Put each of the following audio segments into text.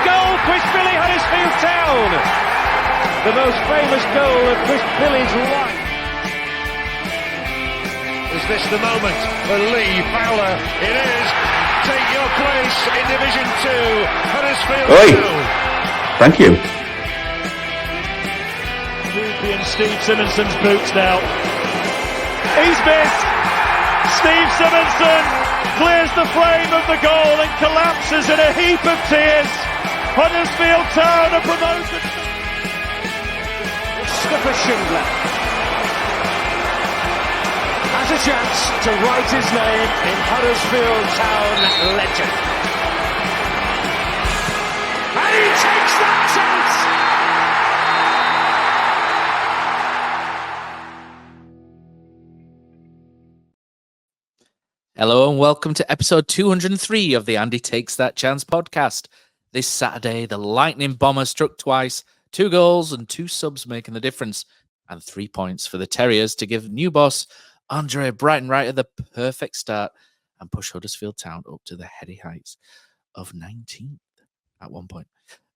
goal, Quisbilly, Huddersfield Town. The most famous goal of Quisbilly's life. Is this the moment for Lee Fowler? It is. Take your place in Division 2, Huddersfield Town. Thank you. Quirke and Steve Simonson's boots now. He's missed. Steve Simonson clears the frame of the goal and collapses in a heap of tears. Huddersfield Town are promoted. Skipper Schindler has a chance to write his name in Huddersfield Town legend. And he takes that chance! Hello and welcome to episode 203 of the Andy Takes That Chance podcast. This Saturday, the Lightning Bomber struck twice, 2 goals and 2 subs making the difference, and 3 points for the Terriers to give new boss Andre Breitenreiter the perfect start and push Huddersfield Town up to the heady heights of 19th at one point.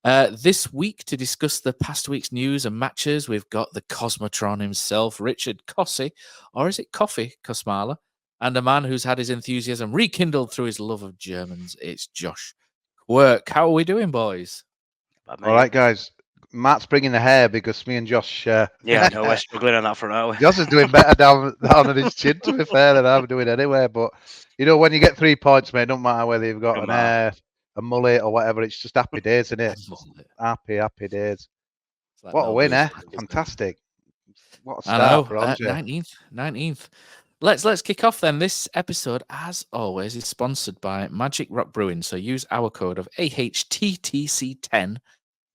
This week, to discuss the past week's news and matches, we've got the Cosmotron himself, Richard Kosi, or is it Coffee Kosmala? And a man who's had his enthusiasm rekindled through his love of Germans. It's Josh Quirke. How are we doing, boys? All right, guys. Matt's bringing the hair because me and Josh... Yeah, I know we're struggling on that front, aren't we? Josh is doing better down on his chin, to be fair, than I'm doing anyway. But, you know, when you get 3 points, mate, it don't matter whether you've got an hair, a mullet or whatever. It's just happy days, isn't it? Happy days. Like what a win, eh? Fantastic. What a start for Andre. 19th. Let's kick off then. This episode, as always, is sponsored by Magic Rock Brewing. So use our code of AHTTC10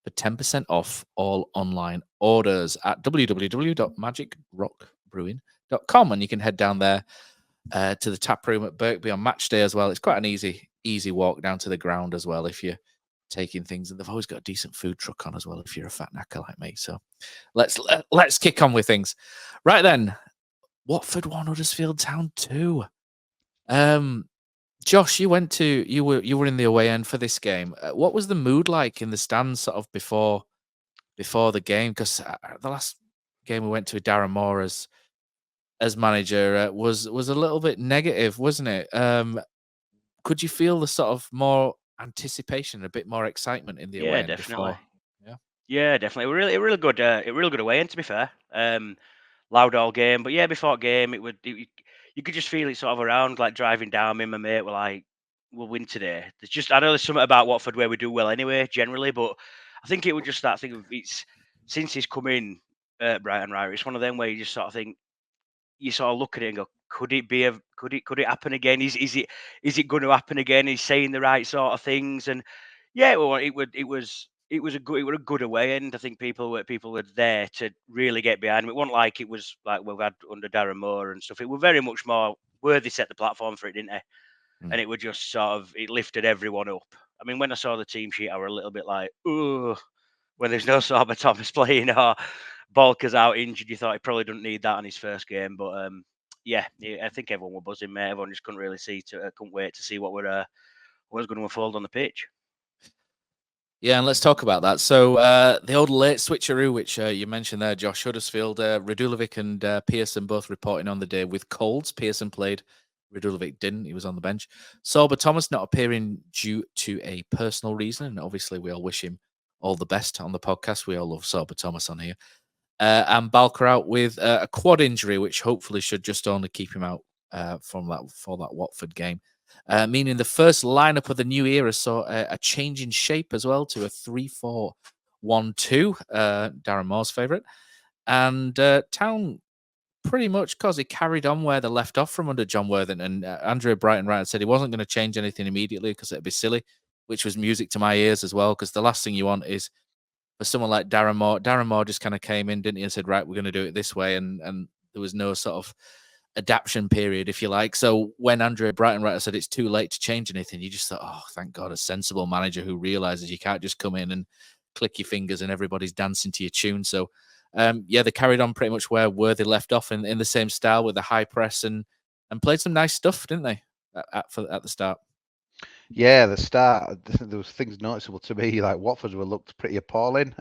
for 10% off all online orders at www.magicrockbrewing.com. And you can head down there to the tap room at Birkby on match day as well. It's quite an easy walk down to the ground as well if you're taking things. And they've always got a decent food truck on as well if you're a fat knacker like me. So let's kick on with things. Right then. Watford 1, Huddersfield Town 2. Josh, you were in the away end for this game. What was the mood like in the stands sort of before the game? Because the last game we went to with Darren Moore as manager was a little bit negative, wasn't it? Could you feel the sort of more anticipation, a bit more excitement in the away end? Definitely. Before? Yeah, definitely. Really good away end, to be fair. Loud all game, but yeah, before game, you could just feel it sort of around, like driving down. Me and my mate were like, "We'll win today." I know there's something about Watford where we do well anyway, generally, but I think it was just that thing of since he's come in, Breitenreiter, it's one of them where you just sort of think, you sort of look at it and go, could it happen again? Is it going to happen again? He's saying the right sort of things, and yeah, well, it was a good away end. I think people were there to really get behind him. It wasn't like it was like we've had under Darren Moore and stuff. It was very much more Worthy set the platform for it, didn't they? And it was just sort of, it lifted everyone up. I mean, when I saw the team sheet, I were a little bit like, oh, when there's no Sorba Thomas playing or Balker's out injured, you thought he probably didn't need that on his first game. But yeah, I think everyone were buzzing, mate. Everyone just couldn't really couldn't wait to see what was going to unfold on the pitch. Yeah, and let's talk about that. So the old late switcheroo, which you mentioned there, Josh, Huddersfield, Radulovic and Pearson both reporting on the day with colds. Pearson played, Radulovic didn't. He was on the bench. Sorba Thomas not appearing due to a personal reason, and obviously we all wish him all the best on the podcast. We all love Sorba Thomas on here. And Balker out with a quad injury, which hopefully should just only keep him out for that Watford game. Meaning the first lineup of the new era saw a change in shape as well to a 3-4-1-2, Darren Moore's favourite. And Town pretty much, because he carried on where they left off from under John Worthing. And Andre Breitenreiter said he wasn't going to change anything immediately because it'd be silly, which was music to my ears as well, because the last thing you want is for someone like Darren Moore. Darren Moore just kind of came in, didn't he, and said, right, we're going to do it this way. And there was no sort of adaptation period, if you like. So when Andre Breitenreiter said it's too late to change anything, you just thought, oh, thank God, a sensible manager who realizes you can't just come in and click your fingers and everybody's dancing to your tune. So yeah, they carried on pretty much where Worthy left off in the same style with the high press and played some nice stuff, didn't they, at the start? Yeah, the start, there was things noticeable to me, like Watford looked pretty appalling.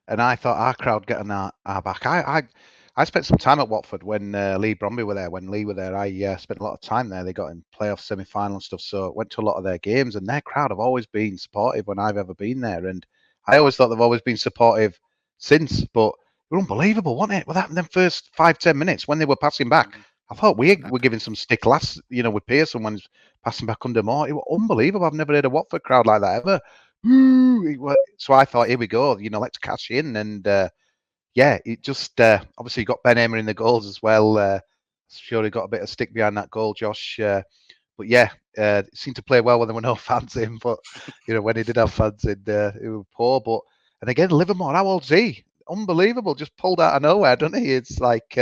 And I thought our crowd getting our back. I spent some time at Watford when Lee Bromby were there. When Lee were there, I spent a lot of time there. They got in playoff semi-final and stuff, so went to a lot of their games. And their crowd have always been supportive when I've ever been there. And I always thought they've always been supportive since. But it was unbelievable, wasn't it? What happened in them first 5-10 minutes when they were passing back? I thought we were giving some stick last, with Pearson when he's passing back under more. It was unbelievable. I've never heard a Watford crowd like that ever. So I thought, here we go, let's cash in. And yeah, it just obviously got Ben Hamer in the goals as well. Sure, he got a bit of stick behind that goal, Josh. But yeah, it seemed to play well when there were no fans in. But when he did have fans in, it was poor. But and again, Livermore, how old's he? Unbelievable, just pulled out of nowhere, doesn't he? It's like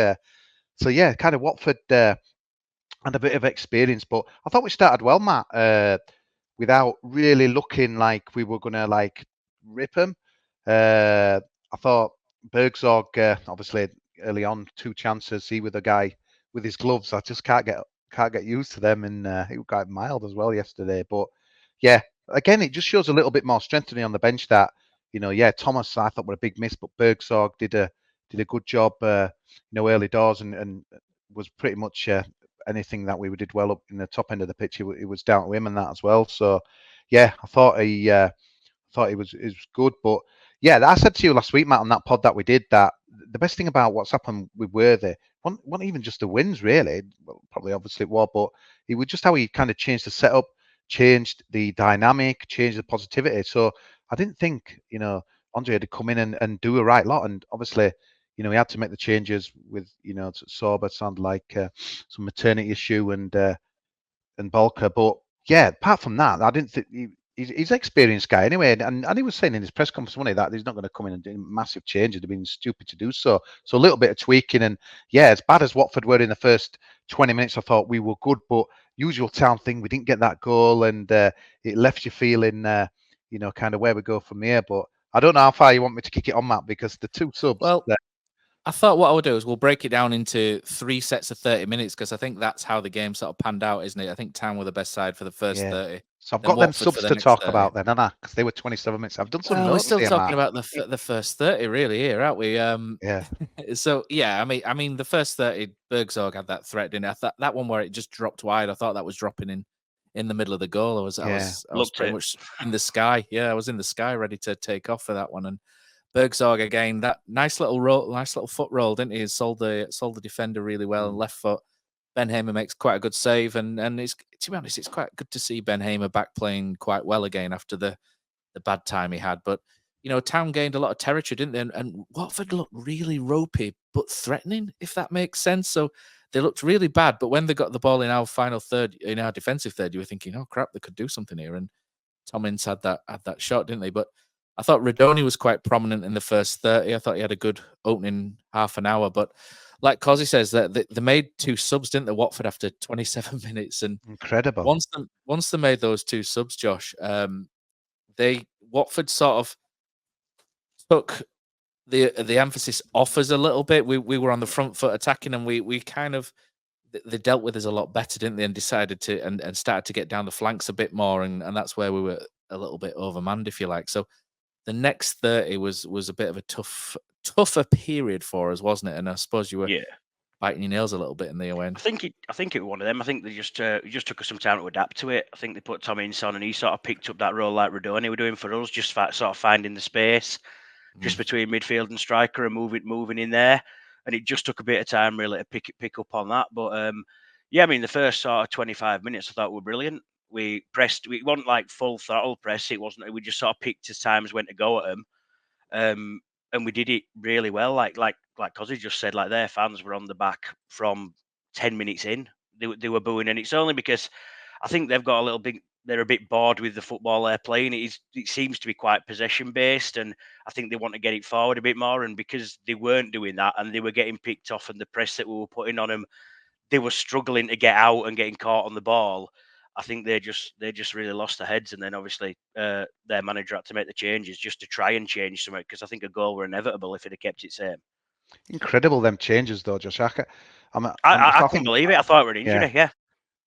so. Yeah, kind of Watford and a bit of experience. But I thought we started well, Matt. Without really looking like we were going to rip them. I thought Bergzorg, obviously early on, 2 chances. He with the guy with his gloves. I just can't get used to them, and he was quite mild as well yesterday. But yeah, again, it just shows a little bit more strengthening on the bench. That Thomas I thought were a big miss, but Bergzorg did a good job. Early doors and was pretty much. Anything that we did well up in the top end of the pitch, it was down to him and that as well. So, yeah, I thought he was good. But yeah, I said to you last week, Matt, on that pod that we did, that the best thing about what's happened with Worthy wasn't even just the wins, really. Well, probably obviously it was, but it was just how he kind of changed the setup, changed the dynamic, changed the positivity. So I didn't think Andre had to come in and do a right lot, and obviously. He had to make the changes with, Sorba sounded like some maternity issue and Bolka. But yeah, apart from that, I didn't think he's an experienced guy anyway. And he was saying in his press conference Monday that he's not going to come in and do massive changes. They've been stupid to do so. So a little bit of tweaking. And yeah, as bad as Watford were in the first 20 minutes, I thought we were good. But usual Town thing, we didn't get that goal, and it left you feeling, kind of where we go from here. But I don't know how far you want me to kick it on, Matt, because the 2 subs. Well, I thought what I would do is we'll break it down into 3 sets of 30 minutes, because I think that's how the game sort of panned out, isn't it? I think Town were the best side for the first 30. So I've got them subs to talk about then, haven't I? Because they were 27 minutes. I've done some notes. We're still talking about the first 30, really, here, aren't we? Yeah. So yeah, I mean, the first 30, Bergzorg had that threat, didn't it? I thought that one where it just dropped wide. I thought that was dropping in the middle of the goal. I was pretty much in the sky. Yeah, I was in the sky, ready to take off for that one. And Bergzorg again, that nice little foot roll, didn't he? He sold the defender really well and left foot. Ben Hamer makes quite a good save, and it's, to be honest, it's quite good to see Ben Hamer back playing quite well again after the bad time he had. But Town gained a lot of territory, didn't they? And Watford looked really ropey but threatening, if that makes sense. So they looked really bad, but when they got the ball in our final third, in our defensive third, you were thinking, oh crap, they could do something here. And Tom Ince had that shot, didn't they? But I thought Radoni was quite prominent in the first 30. I thought he had a good opening half an hour. But like Kosi says, that they made 2 subs, didn't they, Watford, after 27 minutes? And incredible. Once they made those 2 subs, Josh, Watford sort of took the emphasis off us a little bit. We were on the front foot attacking, and we kind of they dealt with us a lot better, didn't they? And decided to and started to get down the flanks a bit more, and that's where we were a little bit overmanned, if you like. So the next 30 was a bit of a tougher period for us, wasn't it? And I suppose you were biting your nails a little bit in the end. I think it was one of them. I think they just took us some time to adapt to it. I think they put Tom Ince on, and he sort of picked up that role like Radoni were doing for us, just sort of finding the space just between midfield and striker and moving in there. And it just took a bit of time really to pick up on that. But yeah, I mean, the first sort of 25 minutes I thought were brilliant. We pressed. We wasn't like full throttle press. It wasn't. We just sort of picked as times when to go at them, and we did it really well. Like Kosi just said, like their fans were on the back from 10 minutes in. They were booing, and it's only because I think they've got a little bit. They're a bit bored with the football they're playing. It seems to be quite possession based, and I think they want to get it forward a bit more. And because they weren't doing that, and they were getting picked off, and the press that we were putting on them, they were struggling to get out and getting caught on the ball. I think they just really lost their heads, and then obviously their manager had to make the changes just to try and change something, because I think a goal were inevitable if it had kept it same. Incredible them changes though, Josh. I couldn't believe it. I thought it were an injury. Yeah.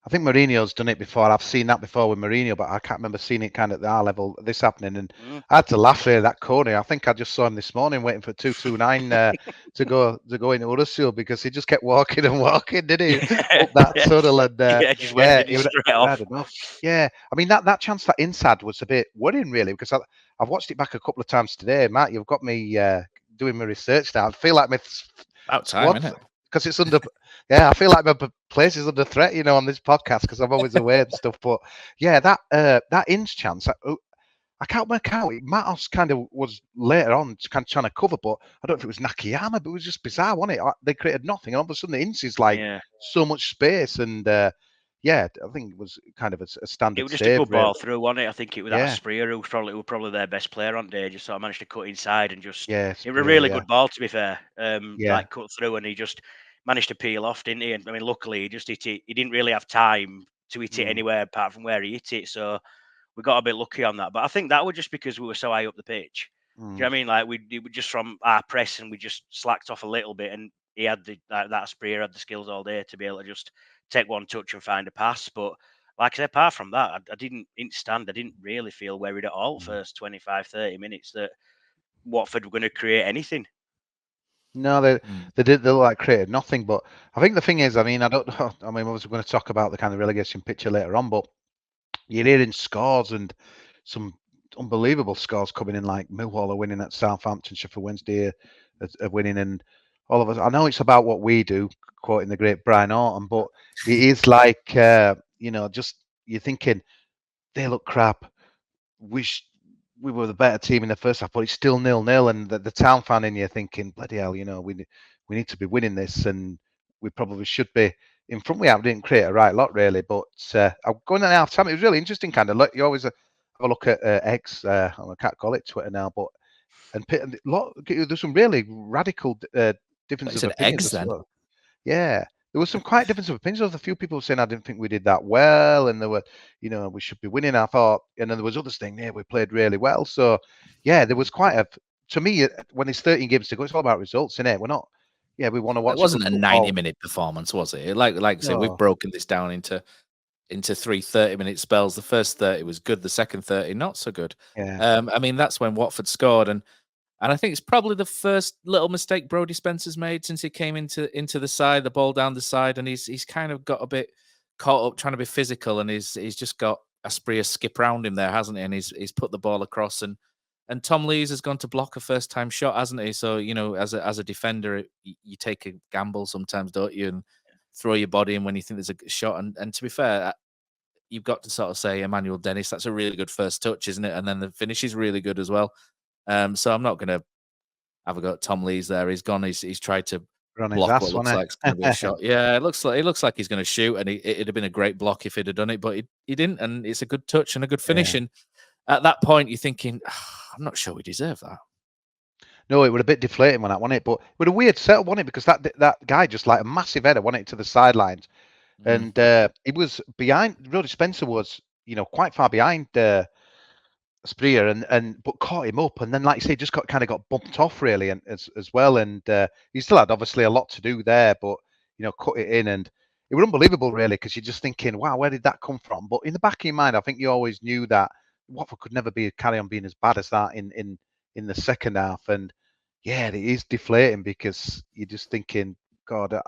I think Mourinho's done it before. I've seen that before with Mourinho, but I can't remember seeing it kind of at our level, this happening. And I had to laugh there, that corner. I think I just saw him this morning waiting for 229 to go into Huddersfield because he just kept walking and walking, didn't he? Up that tunnel. And just went straight off. I don't know. Yeah, I mean, that chance that inside was a bit worrying, really, because I've watched it back a couple of times today. Matt, you've got me doing my research now. I feel like my about time, isn't it? Because it's under, I feel like my place is under threat, on this podcast because I'm always away and stuff. But yeah, that ins chance, I can't work out. Matos kind of was later on kind of trying to cover, but I don't know if it was Nakayama, but it was just bizarre, wasn't it? They created nothing, and all of a sudden the ins is like so much space, and I think it was kind of a standard. It was just save, a good ball through, wasn't it? I think it was that Spreer who was probably their best player on day. Just sort of managed to cut inside and just. It was a really good ball, to be fair. Like cut through, and he just managed to peel off, didn't he? And I mean, luckily he just hit it. He didn't really have time to hit it anywhere apart from where he hit it. So we got a bit lucky on that. But I think that was just because we were so high up the pitch. Do you know what I mean? Like it was just from our press, and we just slacked off a little bit. And he had that Spreer had the skills all day to be able to just take one touch and find a pass. But like I said, apart from that, I didn't stand. I didn't really feel worried at all first 25, 30 minutes that Watford were going to create anything. No, they like created nothing. But I think the thing is, I mean, I don't know. I mean, obviously, we're going to talk about the kind of relegation picture later on, but you're hearing scores and some unbelievable scores coming in, like Millwall are winning at Southampton, Sheffield Wednesday are winning, and all of us. I know it's about what we do, quoting the great Brian Orton, but it is like just you're thinking they look crap. We were the better team in the first half, but it's still 0-0, and the town fan in you thinking, bloody hell, we need to be winning this, and we probably should be in front. We didn't create a right lot really, but going at half time, it was really interesting. Kind of look, you always have a look at X. I can't call it Twitter now, but there's some really radical differences of opinions. Yeah, there was some quite difference of opinions. There was a few people saying I didn't think we did that well, and there were, we should be winning. I thought, and then there was others saying, yeah, we played really well. So, yeah, there was quite to me, when there's 13 games to go, it's all about results, isn't it? We're not, we want to watch. It wasn't a 90-minute performance, was it? Like I said, we've broken this down into 3 30-minute spells. The first 30 was good. The second 30, not so good. Yeah. I mean, that's when Watford scored, and I think it's probably the first little mistake Brodie Spencer's made since he came into the side, the ball down the side, and he's kind of got a bit caught up trying to be physical, and he's just got Asprilla skip round him there, hasn't he? And he's put the ball across, and Tom Lees has gone to block a first time shot, hasn't he? So as a defender, you take a gamble sometimes, don't you, and throw your body in when you think there's a shot. And to be fair, you've got to sort of say Emmanuel Dennis, that's a really good first touch, isn't it? And then the finish is really good as well. So I'm not going to have a go at Tom Lees there. He's gone. He's tried to block what looks like it's going to be a shot. Yeah, it looks like he's going to shoot, and it'd have been a great block if he'd have done it, but he didn't. And it's a good touch and a good finish. And at that point, you're thinking, I'm not sure we deserve that. No, it was a bit deflating when that won it, but it was a weird setup, wasn't it? Because that guy just like a massive header won it to the sidelines, and it was behind. Brodie Spencer was quite far behind Spreer but caught him up, and then like you say, just got bumped off really, and as well, and he still had obviously a lot to do there, but cut it in, and it was unbelievable really, because you're just thinking, wow, where did that come from? But in the back of your mind, I think you always knew that Watford could never carry on being as bad as that in the second half, and yeah, it is deflating because you're just thinking, God,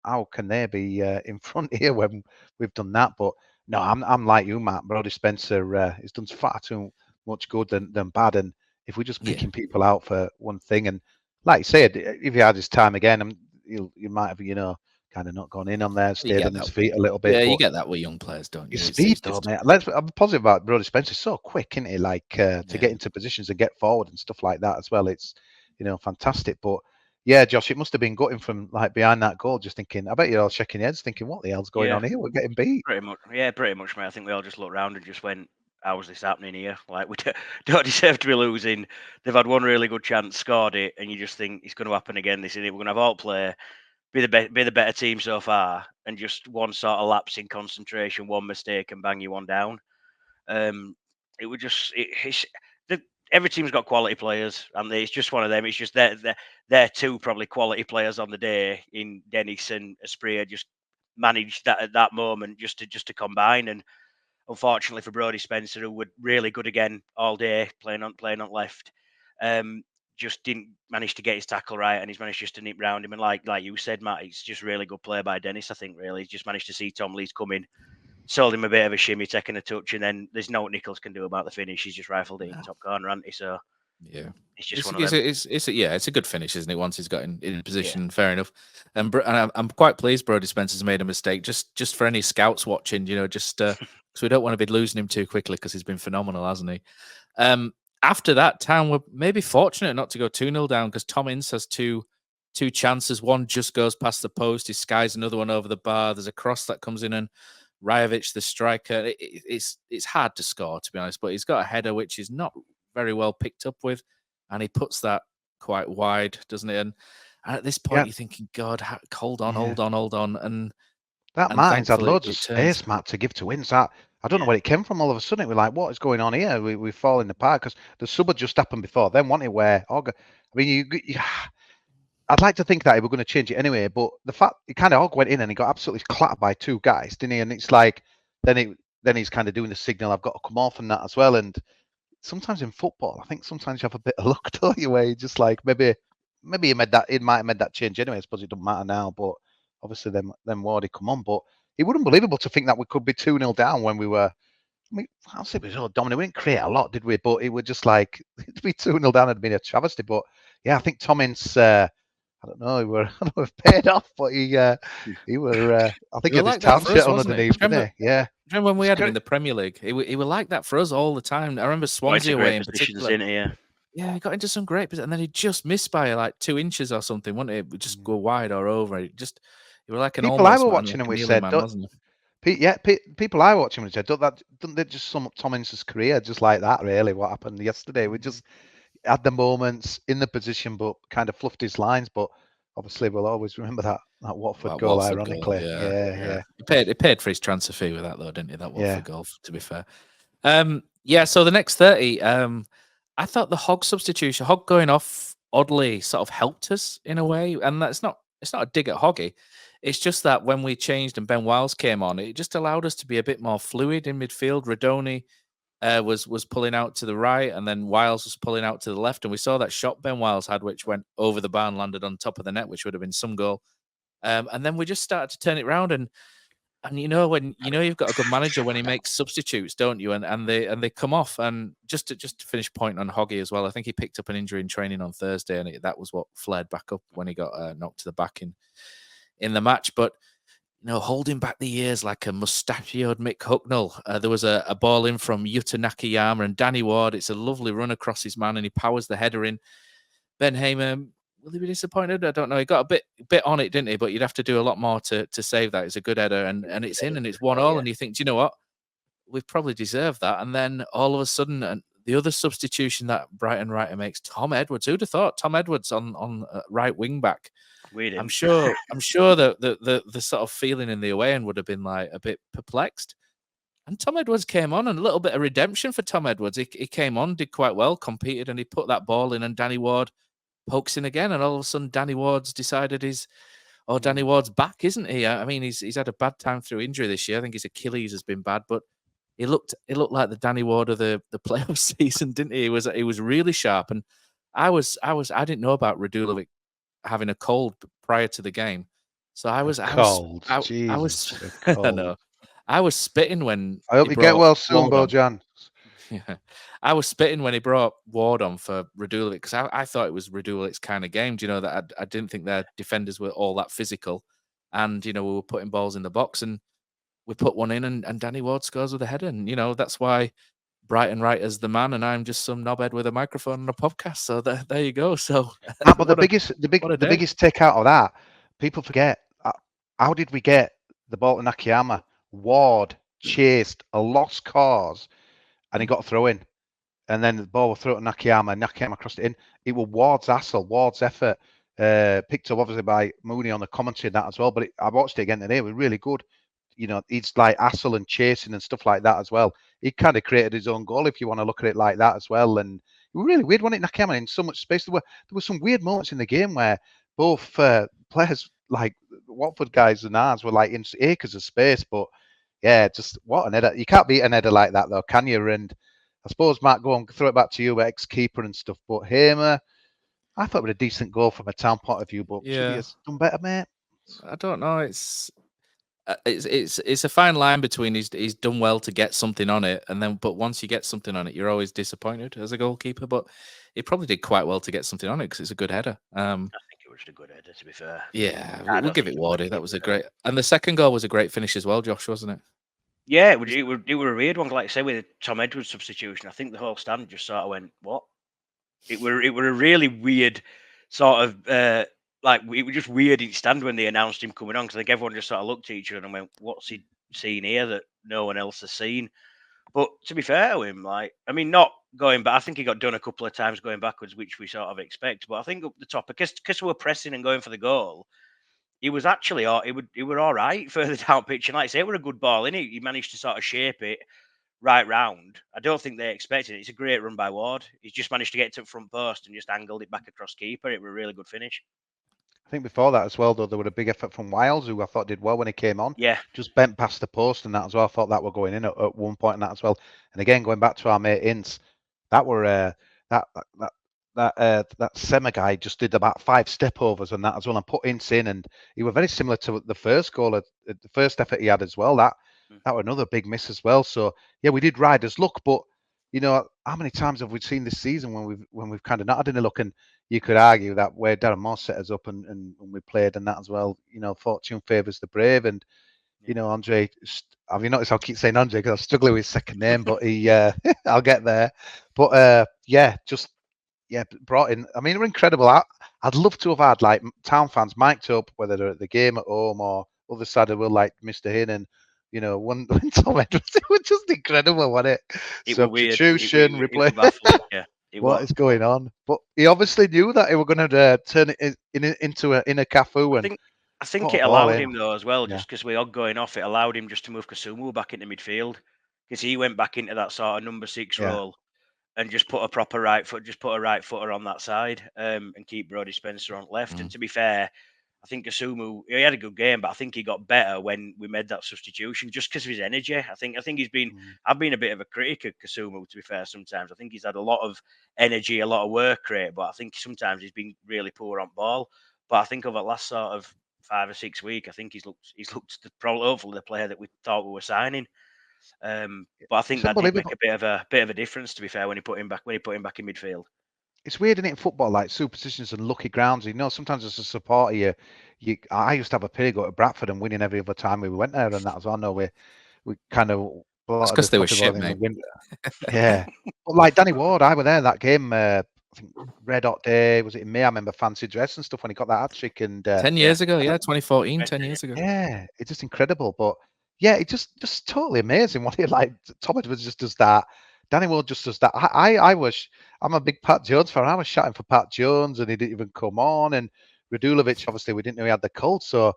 how can they be in front here when we've done that? But no, I'm like you, Matt. Brodie Spencer has done far too much good than bad, and if we're just picking people out for one thing, and like you said, if he had his time again, you might have kind of not gone in on there, stayed on his feet a little bit. Yeah, you get that with young players, don't you? His speed, though, mate. I'm positive about Brodie Spencer. So quick, isn't he? Like to get into positions and get forward and stuff like that as well. It's fantastic. But yeah, Josh, it must have been gutting from like behind that goal, just thinking. I bet you're all shaking your heads, thinking, "What the hell's going on here? We're getting beat." Pretty much, mate. I think we all just looked around and just went, how's this happening here? Like, we don't deserve to be losing. They've had one really good chance, scored it, and you just think it's going to happen again. This is it. We're going to have all play, be the better team so far, and just one sort of lapse in concentration, one mistake, and bang you one down. It would just every team's got quality players, and it's just one of them. It's just they're two probably quality players on the day in Dennis and Asprilla just managed that at that moment just to combine. And unfortunately for Brodie Spencer, who were really good again all day playing on left, just didn't manage to get his tackle right, and he's managed just to nip round him. And like you said, Matt, it's just really good play by Dennis. I think really he's just managed to see Tom Lees come in, sold him a bit of a shimmy, taking a touch, and then there's no what Nichols can do about the finish. He's just rifled it in top corner, hasn't he? So yeah, it's just one of them. It's a good finish, isn't it? Once he's got in position, fair enough. And I'm quite pleased Brodie Spencer's made a mistake. Just for any scouts watching, just because we don't want to be losing him too quickly because he's been phenomenal, hasn't he? After that, Town were maybe fortunate not to go 2-0 down because Tom Ince has two chances. One just goes past the post. He skies another one over the bar. There's a cross that comes in, and Rajovic, the striker, it's hard to score, to be honest, but he's got a header which is not very well picked up with, and he puts that quite wide, doesn't it? And at this point, you're thinking, God, hold on. And that Martin's had loads of space, Matt, to give to Ince. I don't know where it came from. All of a sudden, we're like, what is going on here? We fall in the park because the sub had just happened before. Then, wasn't it? Where I'd like to think that he were going to change it anyway, but the fact he kind of went in and he got absolutely clattered by two guys, didn't he? And it's like then he's kind of doing the signal, I've got to come off and that as well. And sometimes in football, I think sometimes you have a bit of luck, don't you? Where you just like maybe he might have made that change anyway. I suppose it doesn't matter now, but obviously then Wardy come on. But it was unbelievable to think that we could be 2-0 down when we were. I mean, I'll say it was all dominant. We didn't create a lot, did we? But it was just like to be 2-0 down had been a travesty. But yeah, I think Tom Ince, I don't know, I don't know if paid off, but he were. I think he had his township underneath, didn't he? Yeah. Remember when we had him in the Premier League? He were like that for us all the time. I remember Swansea away in particular. Yeah, he got into some great positions, and then he just missed by like 2 inches or something, wouldn't it? Just go wide or over. He were like an people I were watching, and we said, people I watching and said, don't they just sum up Tom Ince's career just like that? Really, what happened yesterday? We just had the moments in the position, but kind of fluffed his lines. But obviously, we'll always remember that Watford goal. Ironically, yeah. He paid for his transfer fee with that, though, didn't he? That Watford goal, to be fair. So the next 30, I thought the Hogg substitution, Hogg going off oddly, sort of helped us in a way, and it's not a dig at Hoggy. It's just that when we changed and Ben Wiles came on, it just allowed us to be a bit more fluid in midfield. Radoni was pulling out to the right, and then Wiles was pulling out to the left, and we saw that shot Ben Wiles had, which went over the bar and landed on top of the net, which would have been some goal. And then we just started to turn it around, and when you've got a good manager when he makes substitutes, don't you? And they come off. And just to finish point on Hoggy as well, I think he picked up an injury in training on Thursday, and that was what flared back up when he got knocked to the back in the match. But holding back the years like a mustachioed Mick Hucknall. There was a ball in from Yuta Nakayama and Danny Ward. It's a lovely run across his man, and he powers the header in. Ben Hamer, will he be disappointed? I don't know. He got a bit on it, didn't he? But you'd have to do a lot more to save that. It's a good header, and it's in, and it's 1-1. And you think, do you know what? We've probably deserved that. And then all of a sudden, and the other substitution that Breitenreiter makes, Tom Edwards. Who'd have thought Tom Edwards on right wing back? I'm sure that the sort of feeling in the away end would have been like a bit perplexed. And Tom Edwards came on, and a little bit of redemption for Tom Edwards. He came on, did quite well, competed, and he put that ball in, and Danny Ward pokes in again, and all of a sudden Danny Ward's Danny Ward's back, isn't he? I mean, he's had a bad time through injury this year. I think his Achilles has been bad, but he looked like the Danny Ward of the playoff season, didn't he? He was really sharp, and I didn't know about Radulovic having a cold prior to the game, so I was spitting when. I hope you get well soon, Bojan. Yeah, I was spitting when he brought Ward on for Radulovic, because I thought it was Radulevic's kind of game. Do you know that I didn't think their defenders were all that physical, and we were putting balls in the box, and we put one in, and Danny Ward scores with a header, and that's why Breitenreiter's the man, and I'm just some knobhead with a microphone and a podcast. So there you go. So, but the biggest take out of that, people forget. How did we get the ball to Nakayama? Ward chased a lost cause, and he got a throw in, and then the ball was thrown to Nakayama, and Nakayama crossed it in. It was Ward's Ward's effort, picked up obviously by Mooney on the commentary and that as well. But I watched it again today. It was really good. It's like Assel and chasing and stuff like that as well. He kind of created his own goal, if you want to look at it like that as well. And it was really weird, wasn't it? Nakayama in so much space. There were some weird moments in the game where both players like Watford guys and ours were like in acres of space, but yeah, just what an header. You can't beat an header like that though, can you? And I suppose, Matt, go on, throw it back to you, ex-keeper and stuff, but Hamer, I thought it was a decent goal from a Town point of view, but should he have done better, mate? I don't know. It's a fine line between he's done well to get something on it, and then but once you get something on it, you're always disappointed as a goalkeeper. But he probably did quite well to get something on it because it's a good header. I think it was a good header, to be fair. Yeah, we'll give it Wardy. That was a great, and the second goal was a great finish as well, Josh, wasn't it? Yeah, it were a weird one. Like I say, with the Tom Edwards substitution, I think the whole stand just sort of went, "What?" It were a really weird sort of like it was just weird in stand when they announced him coming on, because I think everyone just sort of looked at each other and went, "What's he seen here that no one else has seen?" But to be fair to him, like, I mean, not going back, I think he got done a couple of times going backwards, which we sort of expect. But I think up the top, because we were pressing and going for the goal, he was actually he were all right further down pitch. And like I say, it were a good ball in it. He managed to sort of shape it right round. I don't think they expected it. It's a great run by Ward. He's just managed to get to the front post and just angled it back across keeper. It was a really good finish. I think before that as well, though, there was a big effort from Wiles, who I thought did well when he came on. Yeah. Just bent past the post and that as well. I thought that were going in at one point and that as well. And again, going back to our mate Ince, that were that Sema guy just did about 5 step overs and that as well, and put Ince in, and he was very similar to the first goal, the first effort he had as well. That were another big miss as well. So yeah, we did ride his luck, but you know, how many times have we seen this season when we've kind of not had any luck? And you could argue that where Darren Moss set us up and we played and that as well, you know, fortune favours the brave. And, you know, Andre, have you noticed I keep saying Andre because I'm struggling with his second name, but he, I'll get there. But brought in, I mean, they're incredible. I'd love to have had like Town fans mic'd up, whether they're at the game at home or other side of the world, like Mr. Hinnon. You know, when Tom Edwards, it was just incredible, wasn't it? Substitution, replay. Yeah. What is going on? But he obviously knew that he were going to turn it into an inner Cafu. And I think it allowed him though as well, just because we are going off. It allowed him just to move Kasumu back into midfield, because he went back into that sort of number 6 role and just put a right footer on that side, and keep Brodie Spencer on left. And to be fair, I think Kasumu, he had a good game, but I think he got better when we made that substitution, just because of his energy. I think he's been. I've been a bit of a critic of Kasumu, to be fair. Sometimes I think he's had a lot of energy, a lot of work rate, but I think sometimes he's been really poor on ball. But I think over the last sort of 5 or 6 weeks, I think he's looked hopefully the player that we thought we were signing. But I think that did make a bit of a difference, to be fair, when he put him back in midfield. It's weird, isn't it, in football, like superstitions and lucky grounds. You know, sometimes as a supporter, I used to have a pity go to Bradford and winning every other time we went there, and that was I know we kind of. That's because they were shit, mate. Yeah, but like Danny Ward, I were there that game. I think Red Hot Day, was it in May? I remember fancy dress and stuff when he got that hat trick. And 10 years ago, 2014, 10 years ago. Yeah, it's just incredible. But yeah, it's just totally amazing what he like. Tom Edwards just does that. Danny Ward just does that. I'm a big Pat Jones fan. I was shouting for Pat Jones, and he didn't even come on. And Radulovic, obviously, we didn't know he had the cold. So,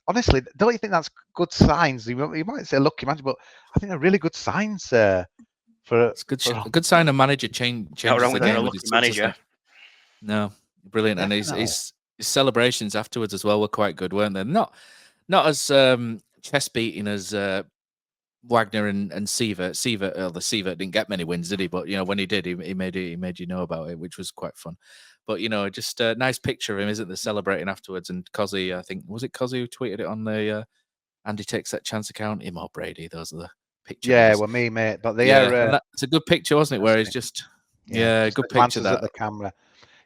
honestly, don't you think that's good signs? You might say lucky magic, but I think they're really good signs for. It's a good sign a manager changes the game with his manager. No, brilliant, and his celebrations afterwards as well were quite good, weren't they? Not as chest beating as Wagner and Sievert. Sievert didn't get many wins, did he? But you know, when he did, he made you know about it, which was quite fun. But you know, just a nice picture of him, isn't there? Celebrating afterwards. And Kosi, I think, was it Kosi who tweeted it on the Andy Takes That Chance account? Him or Brady? Those are the pictures. Yeah, well, me, mate. But it's a good picture, wasn't it? Where he's just good picture that at the camera.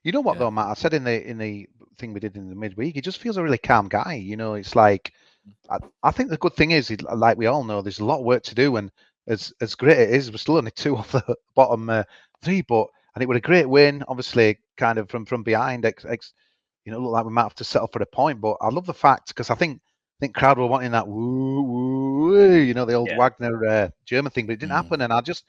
You know what though, Matt? I said in the thing we did in the midweek, he just feels a really calm guy. You know, it's like. I think the good thing is, like we all know, there's a lot of work to do, and as great it is, we're still only 2 off the bottom 3. And it was a great win, obviously, kind of from behind. Looked like we might have to settle for a point. But I love the fact, because I think crowd were wanting that woo woo, you know, the old Wagner German thing, but it didn't happen. And I just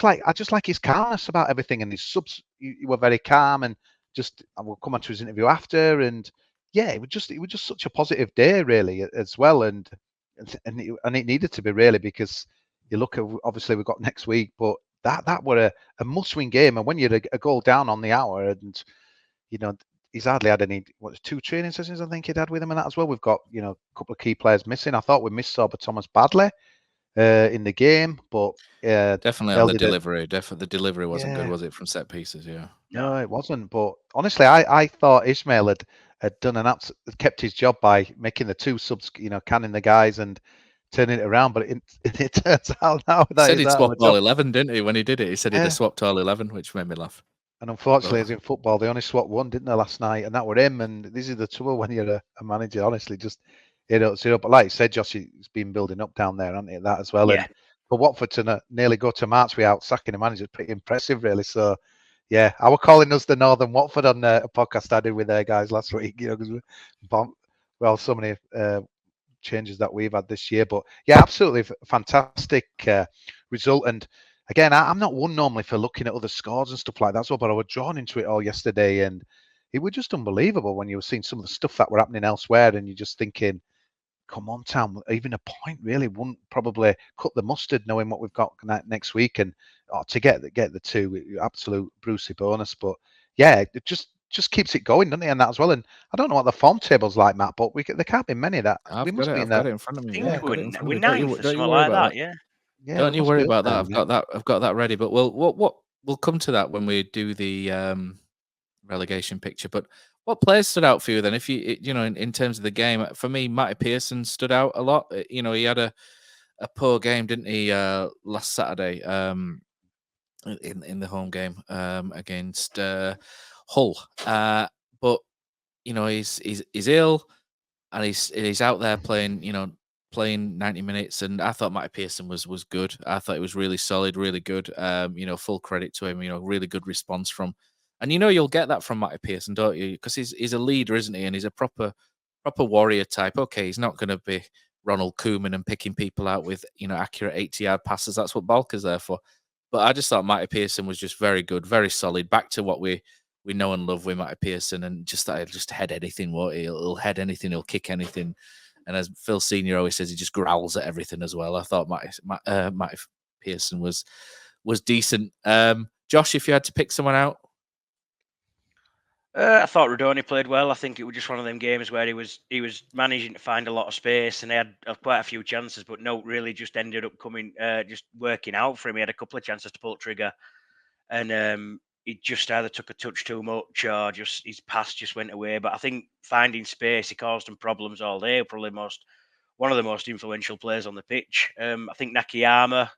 like his calmness about everything, and his subs. You were very calm, and just I will come on to his interview after, and. Yeah, it was just such a positive day, really, as well, and it needed to be, really, because you look at, obviously we've got next week, but that were a must-win game, and when you're a goal down on the hour, and you know he's hardly had any. 2 training sessions I think he'd had with him and that as well. We've got a couple of key players missing. I thought we missed Sorba Thomas badly in the game, but definitely on the delivery. Definitely the delivery wasn't good, was it, from set pieces? Yeah. No, it wasn't. But honestly, I thought Ismail had done kept his job by making the 2 subs, canning the guys and turning it around. But it turns out now that he said he'd swapped all 11, didn't he? When he did it, he said he'd have swapped all 11, which made me laugh. And unfortunately, as in football, they only swapped one, didn't they, last night? And that were him. And this is the trouble when you're a manager. Honestly, just But like you said, Josh, it's been building up down there, hasn't it? That as well. Yeah. And for Watford to nearly go to March without sacking a manager is pretty impressive, really. So. Yeah, I was calling us the Northern Watford on a podcast I did with their guys last week. Because so many changes that we've had this year. But yeah, absolutely fantastic result. And again, I'm not one normally for looking at other scores and stuff like that. But I was drawn into it all yesterday, and it was just unbelievable when you were seeing some of the stuff that were happening elsewhere, and you're just thinking, come on, Tom, even a point really wouldn't probably cut the mustard knowing what we've got next week. And to get the 2, absolute Brucey bonus. But yeah, it just keeps it going, doesn't it? And that as well. And I don't know what the form table's like, Matt, but there can't be many that I've got it in front of me. Yeah, we're 9th or something like that. Yeah. Don't you worry about that. I've got that ready. But we'll come to that when we do the relegation picture. But what players stood out for you then? If in terms of the game, for me, Matty Pearson stood out a lot. He had a poor game, didn't he, last Saturday in the home game against Hull. But he's ill and he's out there playing 90 minutes, and I thought Matty Pearson was good. I thought it was really solid, really good. Full credit to him. Really good response from. And you'll get that from Matty Pearson, don't you? Because he's a leader, isn't he? And he's a proper warrior type. Okay, he's not going to be Ronald Koeman and picking people out with accurate 80-yard passes. That's what Balker's there for. But I just thought Matty Pearson was just very good, very solid. Back to what we know and love with Matty Pearson, and just head anything. He'll head anything. He'll kick anything. And as Phil Senior always says, he just growls at everything as well. I thought Matty Pearson was decent. Josh, if you had to pick someone out. I thought Rodoni played well. I think it was just one of them games where he was managing to find a lot of space, and he had quite a few chances, but no, really just ended up just working out for him. He had a couple of chances to pull the trigger, and he just either took a touch too much or just his pass just went away. But I think finding space, he caused them problems all day. Probably one of the most influential players on the pitch. I think Nakayama,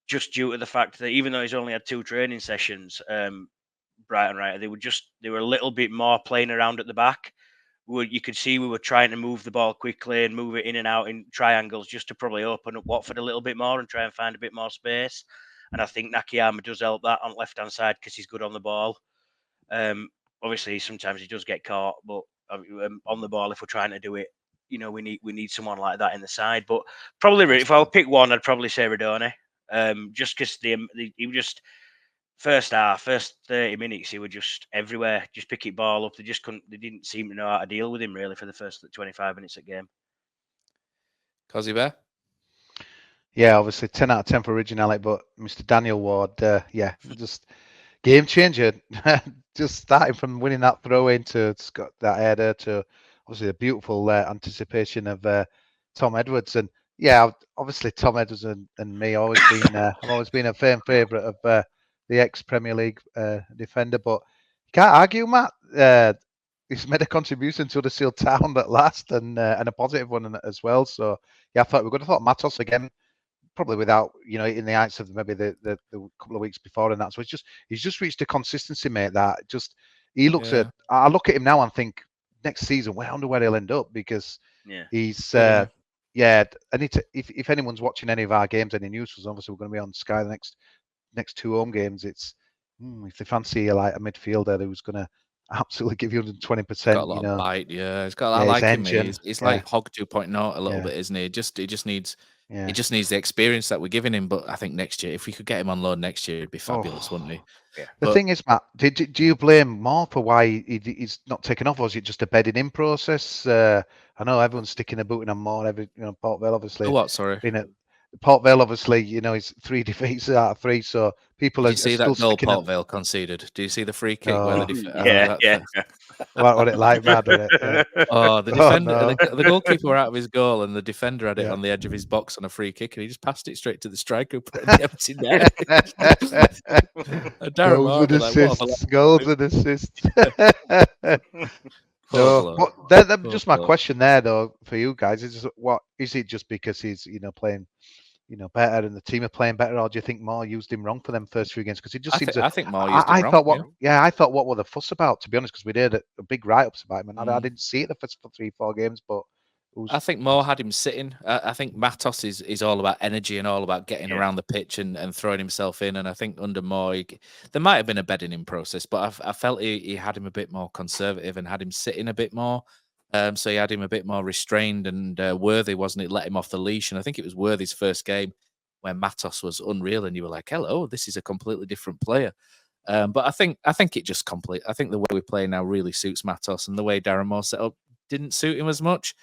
just due to the fact that even though he's only had 2 training sessions, Breitenreiter, they were a little bit more playing around at the back. You could see we were trying to move the ball quickly and move it in and out in triangles just to probably open up Watford a little bit more and try and find a bit more space. And I think Nakayama does help that on the left-hand side because he's good on the ball. Obviously, sometimes he does get caught, but on the ball, if we're trying to do it, we need someone like that in the side. But probably, if I'll pick one, I'd probably say Rodoni. Just because he was just first 30 minutes, he was just everywhere, just pick it ball up. They didn't seem to know how to deal with him really for the first 25 minutes of the game. Kosi Bear? Yeah, obviously 10 out of 10 for originality, but Mr. Daniel Ward, just game changer. Just starting from winning that throw in to Scott, that header, to obviously a beautiful anticipation of Tom Edwards. And yeah, obviously Tom Edwards and me I've always been a firm favourite of the ex-Premier League defender, but you can't argue, Matt. He's made a contribution to the Seal Town at last, and a positive one as well. So yeah, I thought we were good. I thought Matos again, probably without in the heights of maybe the couple of weeks before, and that. So he's just reached a consistency, mate. That just he looks at. I look at him now and think next season, I wonder where he'll end up, because he's and if anyone's watching any of our games, any news, because obviously we're going to be on Sky the next 2 home games. It's if they fancy like a midfielder who's going to absolutely give you 120%. Got a lot of bite, yeah. He's got. I like him. He's like Hog 2.0 a little bit, isn't he? He just needs. He just needs the experience that we're giving him. But I think next year, if we could get him on loan next year, it'd be fabulous, wouldn't he? Yeah. The thing is, Matt, do you blame more for why he's not taken off, or is it just a bedding in process? I know everyone's sticking a boot in on more. Port Vale obviously. What? Sorry. Port Vale, obviously, is 3 defeats out of 3, so people Did are you see still that goal sticking at. Port Vale conceded? Do you see the free kick where Oh, Yeah. what it like, man? Did it? Yeah. Oh, the Oh, defender, no. the goalkeeper were out of his goal, and the defender had it Yeah. on the edge of his box on a free kick, and he just passed it straight to the striker, who put it in the empty net. Darren Goals Moore and be like, "What have I assists. left Goals with?" and assists. Poor No, bloke. but that Poor just my bloke. question there, though, for you guys is what is it just because he's playing better and the team are playing better, or do you think Moore used him wrong for them first few games? Because it just seems I think Moore used him I wrong. thought I thought what were the fuss about, to be honest, because we'd heard a big write-ups about him, and I Mm. didn't see it the first 3-4 games, but I think Moore had him sitting. I think Matos is all about energy and all about getting Yeah. around the pitch and throwing himself in. And I think under Moore, there might have been a bedding in process, but I felt he had him a bit more conservative and had him sitting a bit more. So he had him a bit more restrained and Worthy, wasn't it? Let him off the leash. And I think it was Worthy's first game where Matos was unreal, and you were like, "Hello, this is a completely different player." But I think it just I think the way we play now really suits Matos, and the way Darren Moore set up didn't suit him as much.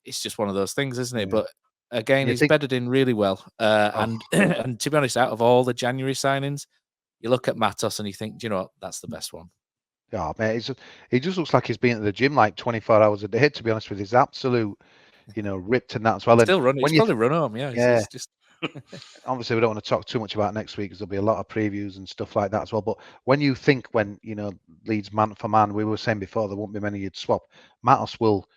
It's just one of those things, isn't it? Yeah. But again, You he's think- bedded in really well. And and to be honest, out of all the January signings, you look at Matos and you think, do you know what? That's the best one. Oh, mate, he just looks like he's been at the gym like 24 hours a day, to be honest with you. He's absolute, ripped and that as well. And Still running. when He's you probably run home. Yeah. Yeah. He's just obviously we don't want to talk too much about next week because there'll be a lot of previews and stuff like that as well. But when you think Leeds man for man, we were saying before there won't be many you'd swap. Matos will,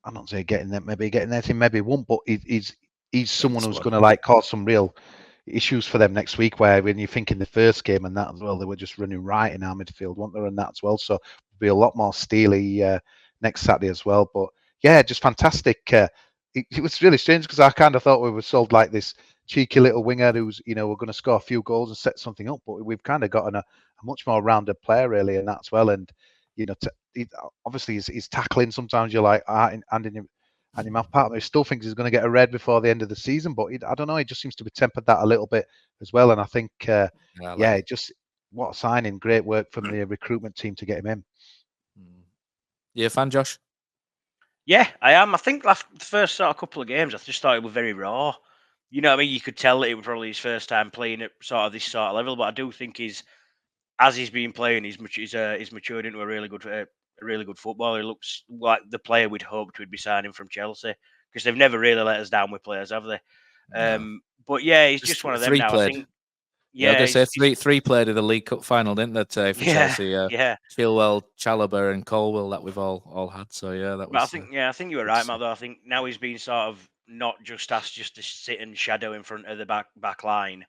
I'm not saying getting there, maybe getting there, maybe he won't, but he's someone who's going to cause some real issues for them next week. Where when you think in the first game and that as well, they were just running right in our midfield, weren't there, and that as well. So there'll be a lot more steely next Saturday as well. But yeah, just fantastic. It was really strange because I kind of thought we were sold like this cheeky little winger who's we're going to score a few goals and set something up, but we've kind of gotten a much more rounded player really, and that's well. And obviously he's tackling. Sometimes you're like handing him off part of me. Still thinks he's going to get a red before the end of the season, but I don't know. He just seems to be tempered that a little bit as well. And I think just what a signing, great work from the recruitment team to get him in. You a fan, Josh? Yeah, I am. I think the first sort of couple of games, I just thought it was very raw. You know what I mean? You could tell that it was probably his first time playing at sort of this sort of level, but I do think as he's been playing, he's matured into a really good footballer. He looks like the player we'd hoped we'd be signing from Chelsea, because they've never really let us down with players, have they? No. But yeah, he's just one of them now. Played. I think. Yeah, I was going to say three played in the League Cup final, didn't they, for Chelsea? Yeah. Chilwell, Chalobah, and Colwell that we've all had. So yeah, that was. But I think you were right, Matt. Though I think now he's been sort of not just asked just to sit and shadow in front of the back line,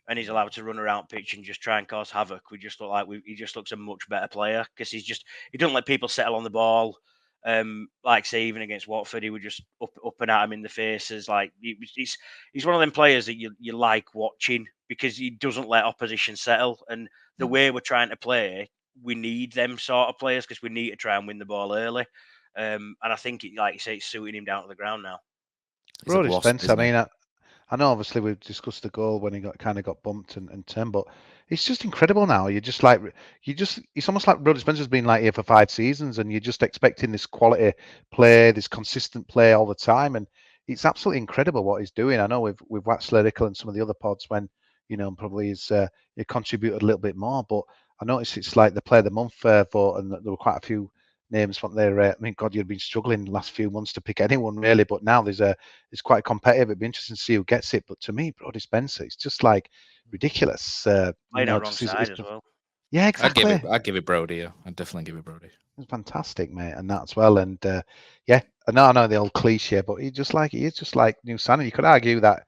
and he's allowed to run around pitch and just try and cause havoc. We just look like he just looks a much better player, because he doesn't let people settle on the ball. Like say even against Watford, he would just up and at him in the faces. Like he's one of them players that you like watching, because he doesn't let opposition settle. And the way we're trying to play, we need them sort of players, because we need to try and win the ball early. And I think like you say, it's suiting him down to the ground now. Brody Spence, I mean, I know obviously we've discussed the goal when he got bumped and turned, but it's just incredible now. It's almost like Brody Spencer's been like here for 5 seasons, and you're just expecting this quality play, this consistent play all the time, and it's absolutely incredible what he's doing. I know we've watched Lyrical and some of the other pods when probably he contributed a little bit more, but I noticed it's like the Player of the Month vote, and there were quite a few names from there. I mean, God, you've been struggling the last few months to pick anyone really, but now it's quite competitive. It'd be interesting to see who gets it. But to me, Brody Spencer, it's just like ridiculous. Playing on the wrong side as well. Yeah, exactly. I'd give it Brody. Yeah. I'd definitely give it Brody. It's fantastic, mate, and that's well. And I know the old cliche, but he is just like new signing. You could argue that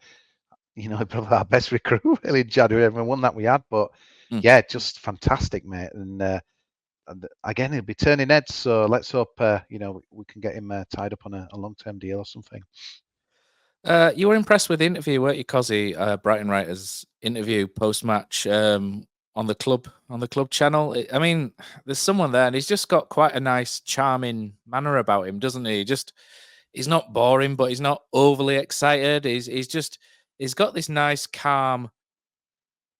probably our best recruit really in January, everyone that we had, but yeah, just fantastic, mate. And again, he'll be turning heads. So let's hope we can get him tied up on a long-term deal or something. You were impressed with the interview, weren't you, Kosi? Breitenreiter's interview post-match on the club channel. I mean, there's someone there, and he's just got quite a nice, charming manner about him, doesn't he? He's not boring, but he's not overly excited. He's got this nice, calm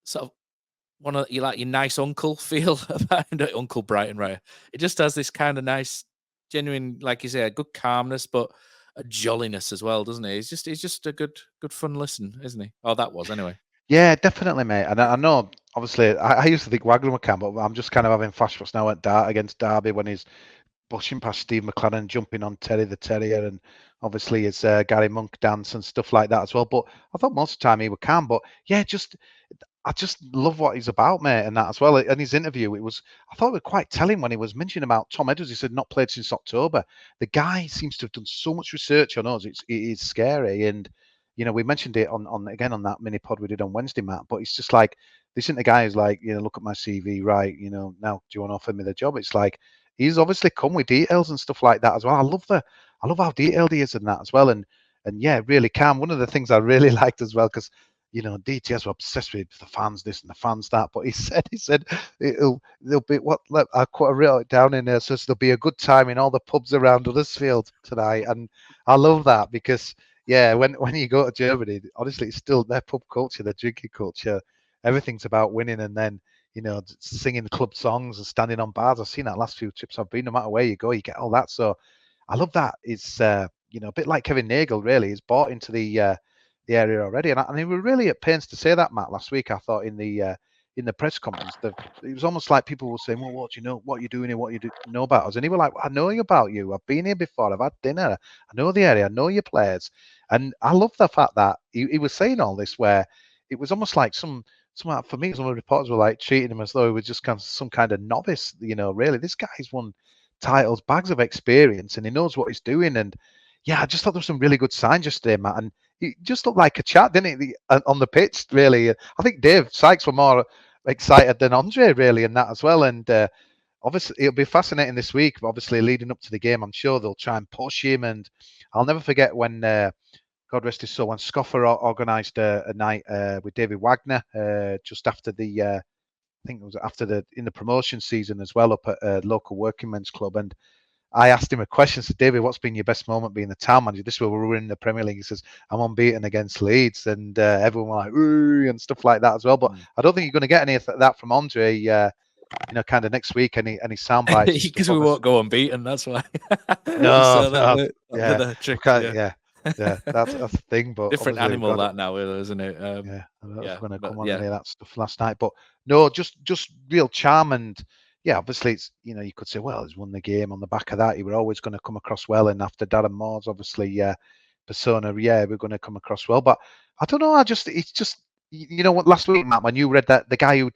sort of your nice uncle feel about Uncle Breitenreiter. It just has this kind of nice, genuine, like you say, a good calmness, but jolliness as well, doesn't he? He's just a good fun listen, isn't he? Oh, that was anyway. Yeah, definitely, mate. And I know, obviously, I used to think Wagner would come, but I'm just kind of having flashbacks now against Derby when he's pushing past Steve McLaren, jumping on Terry the Terrier, and obviously it's Gary Monk dance and stuff like that as well. But I thought most of the time he would calm. But yeah, I just love what he's about, mate, and that as well. In his interview, I thought it was quite telling when he was mentioning about Tom Edwards. He said not played since October. The guy seems to have done so much research on us. It is scary, and we mentioned it on that mini pod we did on Wednesday, Matt. But it's just like this isn't a guy who's like, look at my CV, right? Now do you want to offer me the job? It's like he's obviously come with details and stuff like that as well. I love how detailed he is in that as well, and yeah, really calm. One of the things I really liked as well, because DTS were obsessed with the fans this and the fans that, but he said there'll be I wrote it down in there. Says there'll be a good time in all the pubs around Huddersfield tonight, and I love that because when you go to Germany, honestly, it's still their pub culture, their drinking culture. Everything's about winning, and then singing club songs and standing on bars. I've seen that last few trips I've been. No matter where you go, you get all that. So I love that. It's a bit like Kevin Nagel. Really, he's bought into the area already, and we were really at pains to say that, Matt. Last week, I thought in the press conference, it was almost like people were saying, "Well, what do you know? What are you doing here? What you know about us?" And he was like, "I know about you. I've been here before. I've had dinner. I know the area. I know your players." And I love the fact that he was saying all this, where it was almost like for me, some of the reporters were like treating him as though he was just kind of some kind of novice. Really, this guy's won titles, bags of experience, and he knows what he's doing. And yeah, I just thought there were some really good signs yesterday, Matt. And he just looked like a chat, didn't he, on the pitch, really? I think Dave Sykes were more excited than Andre, really, in that as well. And obviously, it'll be fascinating this week. Obviously, leading up to the game, I'm sure they'll try and push him. And I'll never forget when, God rest his soul, when Scoffer organised a night with David Wagner just after I think it was in the promotion season as well, up at a local working men's club. And I asked him a question. Said, David, what's been your best moment being the town manager? This is where we're in the Premier League. He says, I'm unbeaten against Leeds. And everyone were like, ooh, and stuff like that as well. But I don't think you're going to get any of that from Andre, kind of next week, any sound bites. Because we won't go unbeaten, that's why. No, that's a thing. But different animal that now, isn't it? I was going to come on any of that stuff last night. But no, just real charm. And yeah, obviously it's, you could say, well, he's won the game on the back of that. He were always going to come across well. And after Darren Moore's obviously persona, we're going to come across well. But I don't know. It's just what, last week, Matt, when you read that, the guy who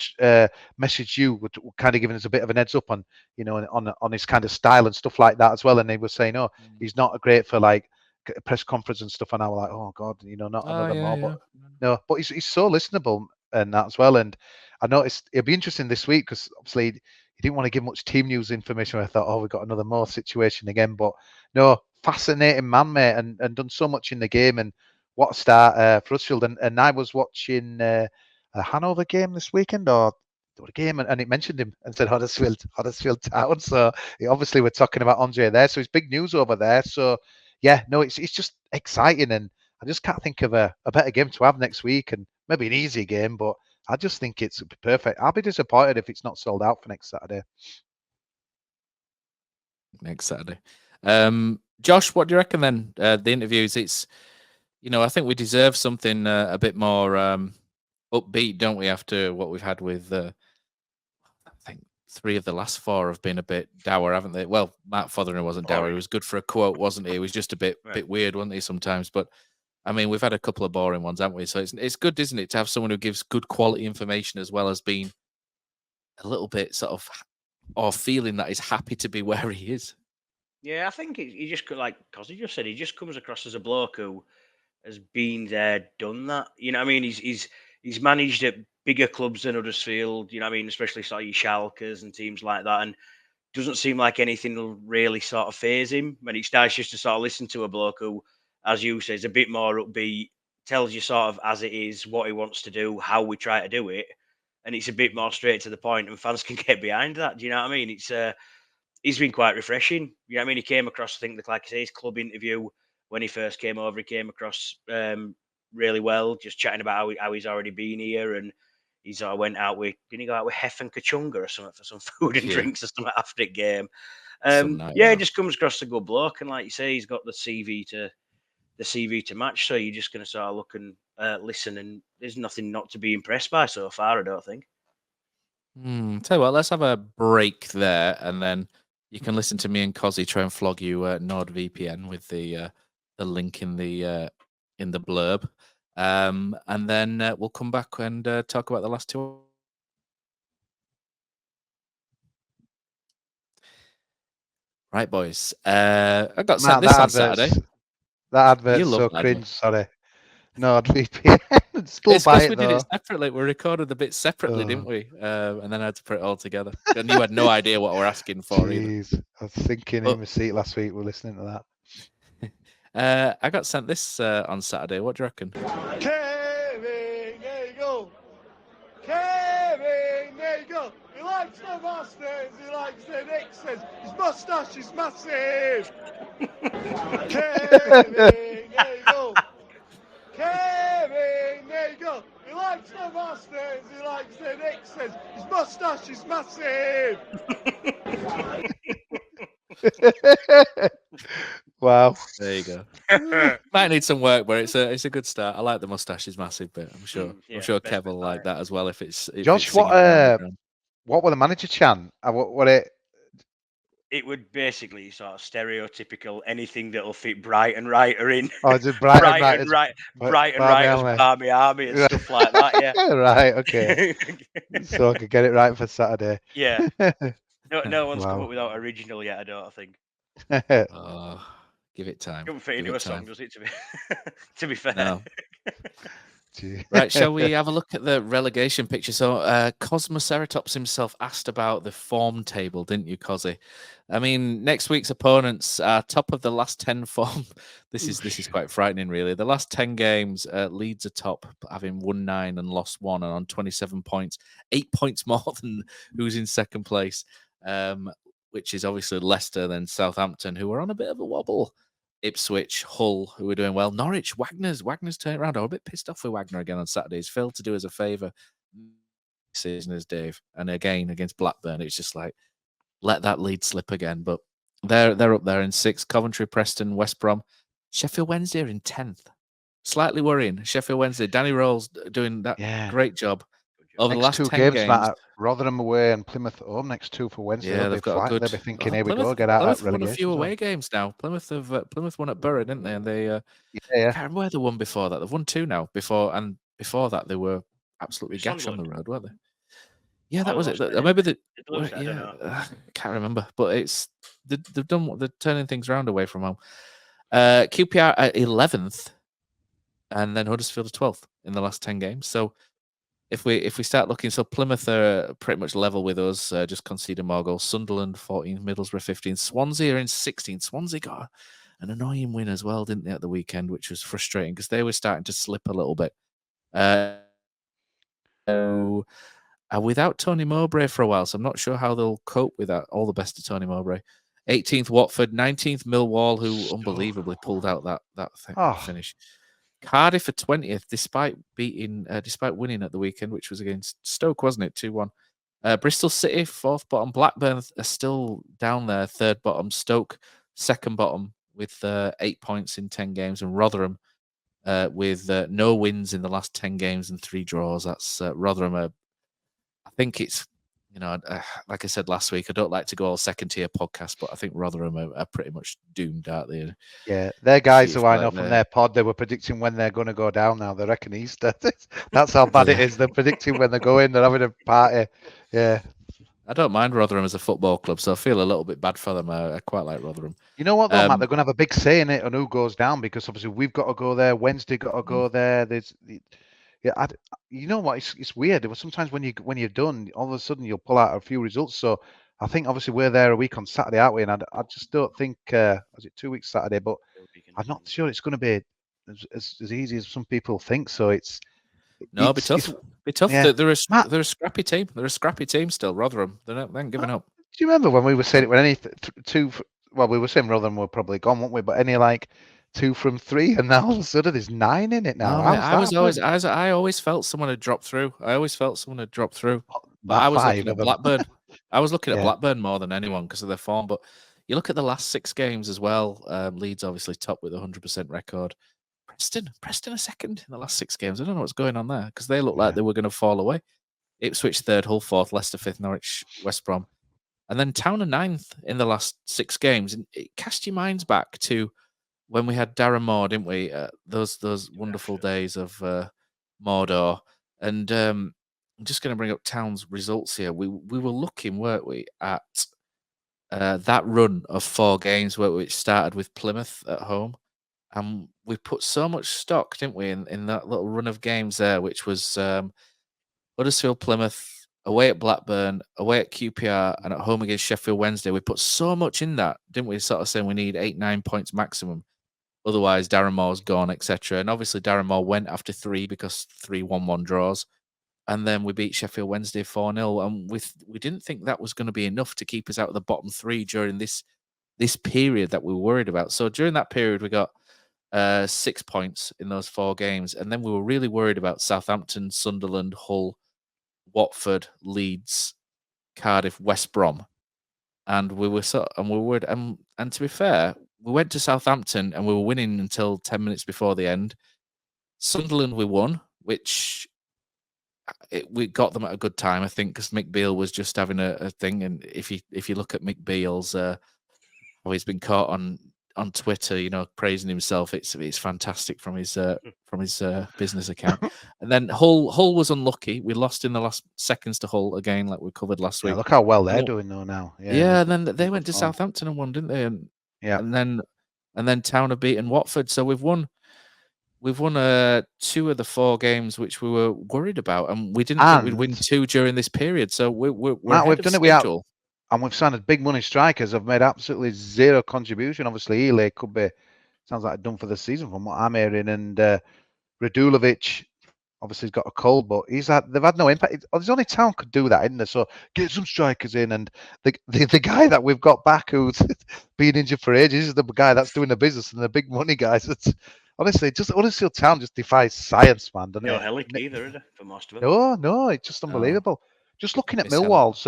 messaged you would kind of giving us a bit of an heads up on, on his kind of style and stuff like that as well. And they were saying, oh, he's not great for like a press conference and stuff. And I was like, oh God, not another Moore. But no, but he's so listenable and that as well. And I noticed it'll be interesting this week because obviously he didn't want to give much team news information. I thought, oh, we've got another Moore situation again. But no, fascinating man, mate, and done so much in the game. And what a start for Huddersfield. And I was watching a Hanover game this weekend, or a game, and it mentioned him and said Huddersfield Town. So obviously we're talking about Andre there. So it's big news over there. So yeah, no, it's just exciting, and I just can't think of a better game to have next week, and maybe an easy game, but I just think it's perfect. I'll be disappointed if it's not sold out for next Saturday. Next Saturday. Josh, what do you reckon then? The interviews, it's, I think we deserve something a bit more upbeat, don't we, after what we've had with, I think 3 of the last 4 have been a bit dour, haven't they? Well, Matt Fotheringham wasn't dour. He was good for a quote, wasn't he? He was just a bit weird, wasn't he, sometimes? But, I mean, we've had a couple of boring ones, haven't we? So it's good, isn't it, to have someone who gives good quality information as well as being a little bit sort of, or feeling that he's happy to be where he is. Yeah, I think he just, like Kosi just said, he just comes across as a bloke who has been there, done that. You know what I mean? He's managed at bigger clubs than Huddersfield, you know what I mean? Especially sort of your Schalkes and teams like that. And doesn't seem like anything will really sort of phase him. And it's nice just to sort of listen to a bloke who, as you say, is a bit more upbeat, tells you sort of as it is, what he wants to do, how we try to do it. And it's a bit more straight to the point, and fans can get behind that. Do you know what I mean? It's he's been quite refreshing. You know what I mean? He came across, I think, like I say, his club interview when he first came over, he came across really well, just chatting about how he's already been here, and he sort of went out with, didn't he go out with Hef and Kachunga or something for some food and drinks or something after the game? Yeah, he just comes across a good bloke, and like you say, he's got the CV to match. So you're just going to sort of look and listen, and there's nothing not to be impressed by so far, I don't think. Tell you what, let's have a break there, and then you can listen to me and Kosi try and flog you NordVPN with the link in the blurb, and then we'll come back and talk about the last two. Right, boys. I got sent this on Saturday. That advert's so cringe. Sorry. NordVPN. Still it's because we did it separately. We recorded the bit separately, didn't we? And then I had to put it all together. And you had no idea what we're asking for either. I was thinking in my seat last week. We're listening to that. I got sent this on Saturday. What do you reckon? Kevin, there you go. Kevin, there you go. He likes the Masters. He likes the Nixons. His moustache is massive. Kevin, there you go. Kevin, there you go. He likes the Masters. He likes the Nixons. His moustache is massive. Wow. There you go. Might need some work, but it's a good start. I like the moustache is massive bit. I'm sure Kev will like that as well. If Josh, what were the manager chant? It would basically sort of stereotypical anything that'll fit Breitenreiter in. Oh, just Breitenreiter Barmy Army and stuff like that. Yeah. Right. Okay. So I could get it right for Saturday. Yeah. No one's come up with that original yet. I don't think. Give it time. Doesn't fit into a song, does it? To be fair. No. Right, shall we have a look at the relegation picture? So, Cosmoceratops himself asked about the form table, didn't you, Kosi? I mean, next week's opponents are top of the last 10 form. This is quite frightening, really. The last 10 games, Leeds are top, having won 9 and lost 1, and on 27 points, 8 points more than who's in second place, which is obviously Leicester, then Southampton, who are on a bit of a wobble. Ipswich, Hull, who are doing well. Norwich, Wagner's turned around. I'm a bit pissed off with Wagner again on Saturday. He's failed to do us a favour season as Dave. And again, against Blackburn, it's just like, let that lead slip again. But they're up there in 6th. Coventry, Preston, West Brom. Sheffield Wednesday are in 10th. Slightly worrying. Sheffield Wednesday. Danny Rowell's doing that great job. Over the last 2 games, Matt, Rotherham away and Plymouth home. Next 2 for Wednesday. Yeah, they've got a good. They'll be thinking, here we go, get out of relegation. Plymouth won a few away games now. Plymouth won at Borough, didn't they? And they I can't remember where they won before that. They've won 2 now. Before that, they were absolutely gash on the road, weren't they? Yeah, that was it. Maybe I can't remember, but they've done. They're turning things around away from home. QPR at 11th, and then Huddersfield at 12th in the last 10 games. So. If we start looking, so Plymouth are pretty much level with us, just conceded more goals. Sunderland 14th, Middlesbrough 15th, Swansea are in 16th. Swansea got an annoying win as well, didn't they, at the weekend, which was frustrating because they were starting to slip a little bit. Without Tony Mowbray for a while, so I'm not sure how they'll cope with that. All the best to Tony Mowbray. 18th Watford, 19th Millwall, who unbelievably pulled out that finish. Cardiff for 20th, despite winning at the weekend, which was against Stoke, wasn't it? 2-1. Bristol City, 4th bottom. Blackburn are still down there, 3rd bottom. Stoke, 2nd bottom, with 8 points in 10 games. And Rotherham, with no wins in the last 10 games and 3 draws. That's Rotherham. I think it's, like I said last week, I don't like to go all second-tier podcast, but I think Rotherham are pretty much doomed, aren't they? Yeah, they're guys who I know from their pod, they were predicting when they're going to go down now. They reckon Easter. That's how bad it is. They're predicting when they're going. They're having a party. Yeah. I don't mind Rotherham as a football club, so I feel a little bit bad for them. I quite like Rotherham. You know what, though, Matt? They're going to have a big say in it on who goes down because obviously we've got to go there. Wednesday got to go there. Yeah, you know what? It's weird. Sometimes when you're done, all of a sudden you'll pull out a few results. So I think obviously we're there a week on Saturday, aren't we? And I just don't think was it 2 weeks Saturday, but I'm not sure it's going to be as easy as some people think. So it'll be tough. Be tough. Yeah. They're a scrappy team. They're a scrappy team still. Rotherham. They haven't given up. Do you remember when we were saying it? When any we were saying Rotherham were probably gone, weren't we? But any 2 from 3, and now all of a sudden there's 9 in it now. I always felt someone had dropped through. But I was looking at Blackburn. I was looking at Blackburn more than anyone because of their form. But You look at the last 6 games as well. Leeds obviously top with a 100% record. Preston a second in the last 6 games. I don't know what's going on there because they look like they were going to fall away. Ipswich 3rd, Hull 4th, Leicester 5th, Norwich, West Brom. And then Town are 9th in the last 6 games. And it cast your minds back to when we had Darren Moore, didn't we? Those wonderful days of Mordor. And I'm just going to bring up Town's results here. We were looking, weren't we, at that run of 4 games where it started with Plymouth at home. And we put so much stock, didn't we, in that little run of games there, which was Huddersfield, Plymouth, away at Blackburn, away at QPR, and at home against Sheffield Wednesday. We put so much in that, didn't we? Sort of saying we need 8-9 points maximum. Otherwise, Darren Moore's gone, etc. And obviously, Darren Moore went after 3 because 3 1-1 draws. And then we beat Sheffield Wednesday 4-0. And we didn't think that was going to be enough to keep us out of the bottom 3 during this period that we were worried about. So during that period, we got 6 points in those 4 games. And then we were really worried about Southampton, Sunderland, Hull, Watford, Leeds, Cardiff, West Brom. And we were worried. And to be fair, we went to Southampton and we were winning until 10 minutes before the end. Sunderland, we won, which we got them at a good time, I think, because Mick Beale was just having a thing. And if you look at Mick Beale's, he's been caught on Twitter, praising himself. It's fantastic from his business account. And then Hull was unlucky. We lost in the last seconds to Hull again, like we covered last week. Look how well they're doing though now. Yeah, and then they went to Southampton and won, didn't they? And then Town have beaten Watford. So we've won 2 of the 4 games which we were worried about, and we didn't think we'd win 2 during this period. So we're Matt, we've done schedule. And we've signed big money strikers. Have made absolutely zero contribution. Obviously, Ely sounds like done for the season from what I'm hearing, and Radulovic obviously has got a cold, but they've had no impact. There's only Town could do that, isn't there? So get some strikers in, and the guy that we've got back who's been injured for ages is the guy that's doing the business and the big money guys. It's honestly Huddersfield Town just defies science, man. Doesn't No it? Helic either, is it, for most of it? No, it's just unbelievable. Just looking at Millwall's,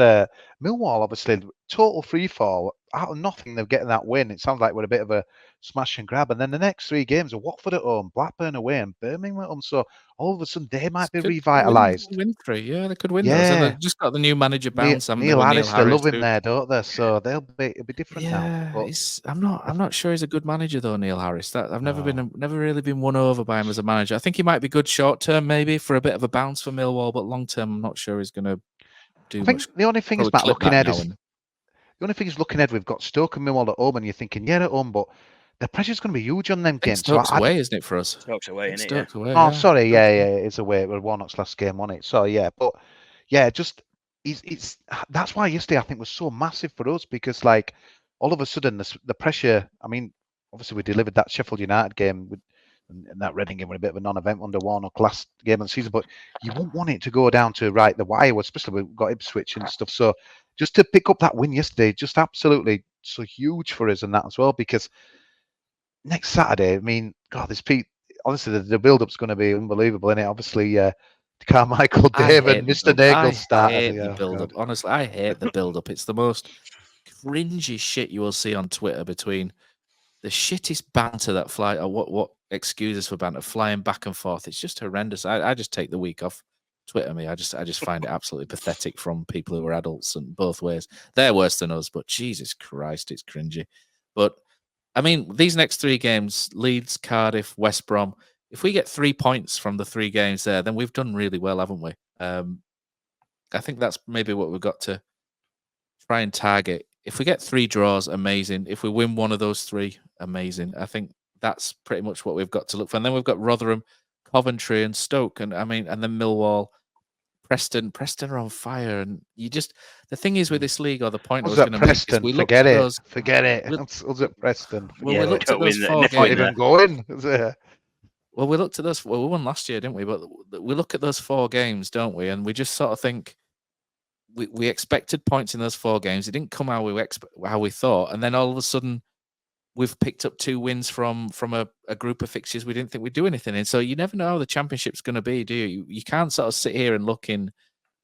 Millwall, obviously, total free fall. Out of nothing, they're getting that win. It sounds like we're a bit of a smash and grab. And then the next 3 games are Watford at home, Blackburn away, and Birmingham at home. So all of a sudden, they might be revitalised. Win 3, yeah, they could win those. And they've just got the new manager bounce. Neil Harris, they love him there, don't they? So it'll be different now. But I'm not sure he's a good manager though, Neil Harris. I've never really been won over by him as a manager. I think he might be good short term, maybe for a bit of a bounce for Millwall, but long term, I'm not sure he's going to. I think the only thing is Matt looking ahead we've got Stoke and Millwall at home, and you're thinking, at home, but the pressure's going to be huge on them games. Stoke's away, isn't it, for us? Stoke's away, isn't it? Stoke's away. Oh, sorry, it's away. Well, Warnock's last game, wasn't it? So it's that's why yesterday I think was so massive for us, because like all of a sudden the pressure. I mean, obviously we delivered that Sheffield United game and that Reading game was a bit of a non-event under Warnock last game of the season, but you won't want it to go down to the wire, especially we've got Ipswich and stuff. So just to pick up that win yesterday, just absolutely so huge for us and that as well, because next Saturday, I mean, God, honestly, the build-up's going to be unbelievable, isn't it? Obviously, Carmichael, David, Mr. Nagel start. I hate the build-up. Honestly, I hate the build-up. It's the most cringy shit you will see on Twitter between the shittest banter that fly, or what excuses for banter, flying back and forth. It's just horrendous. I just take the week off Twitter. I just find it absolutely pathetic from people who are adults and both ways. They're worse than us, but Jesus Christ, it's cringy. But I mean, these next 3 games, Leeds, Cardiff, West Brom, if we get 3 points from the 3 games there, then we've done really well, haven't we? I think that's maybe what we've got to try and target. If we get 3 draws, amazing. If we win one of those 3, amazing. I think that's pretty much what we've got to look for. And then we've got Rotherham, Coventry, and Stoke, and then Millwall, Preston are on fire. And the thing is with this league, or the point I was going to make is we look at those. Forget it. Was it Preston? Well, we looked at those 4 games. Not even going. Well, we looked at those. Well, we won last year, didn't we? But we look at those 4 games, don't we? And we just sort of think we expected points in those 4 games. It didn't come how we thought, and then all of a sudden, we've picked up 2 wins from a group of fixtures we didn't think we'd do anything in. So you never know how the championship's going to be, do you? You can't sort of sit here and look in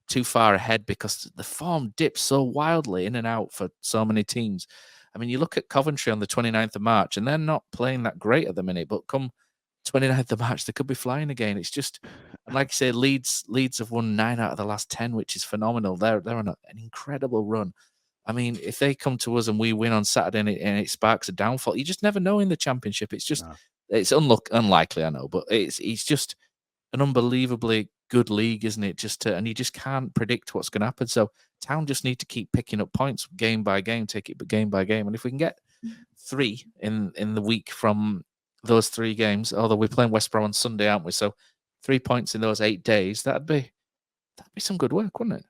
too far ahead, because the form dips so wildly in and out for so many teams. I I mean, you look at Coventry on the 29th of March, and they're not playing that great at the minute, but come 29th of March, they could be flying again. It's just, and like I say, Leeds have won 9 out of the last 10, which is phenomenal. They're on an incredible run. I mean, if they come to us and we win on Saturday and it sparks a downfall, you just never know in the Championship. It's just, it's unlikely, I know, but it's just an unbelievably good league, isn't it? And you just can't predict what's going to happen. So Town just need to keep picking up points game by game, take it game by game. And if we can get 3 in the week from those 3 games, although we're playing West Brom on Sunday, aren't we? So 3 points in those 8 days, that'd be some good work, wouldn't it?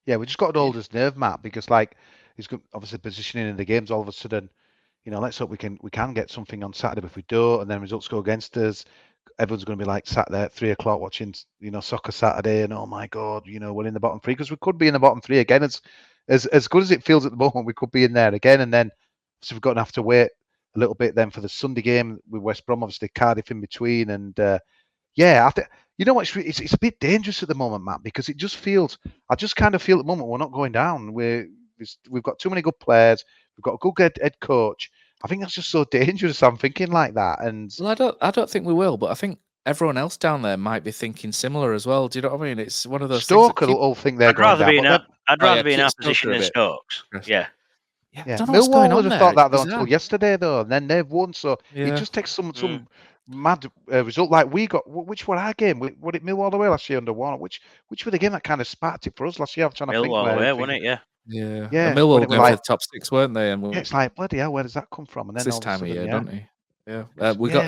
Yeah, we just got to hold his nerve, Matt, because like he's obviously positioning in the games. All of a sudden, let's hope we can get something on Saturday. But if we don't, and then results go against us, everyone's going to be like sat there at 3 o'clock watching, Soccer Saturday, and oh my God, we're in the bottom 3, because we could be in the bottom 3 again. As good as it feels at the moment, we could be in there again, and then so we've got to have to wait a little bit then for the Sunday game with West Brom, obviously Cardiff in between, and it's a bit dangerous at the moment, Matt, because it just feels, I just kind of feel at the moment we're not going down. We've got too many good players. We've got a good head coach. I think that's just so dangerous. I'm thinking like that, and I don't think we will, but I think everyone else down there might be thinking similar as well. Do you know what I mean? It's one of those Stoke things. will think they're I'd going rather down. I'd rather be in our Stoke position than Stokes. Yeah. I don't know what's going Millwall on would have there. thought that It's though until yesterday though, and then they've won. So it just takes some mad result like we got. Which were our game? Were it Millwall away last year under Warnock? Which were the game that kind of sparked it for us last year? I'm trying to think. Millwall away, wasn't it? Yeah. Yeah. Yeah. And Millwall were like the top 6, weren't they? And it's like bloody hell, where does that come from? And then this all time of a sudden, of year, don't they? Yeah.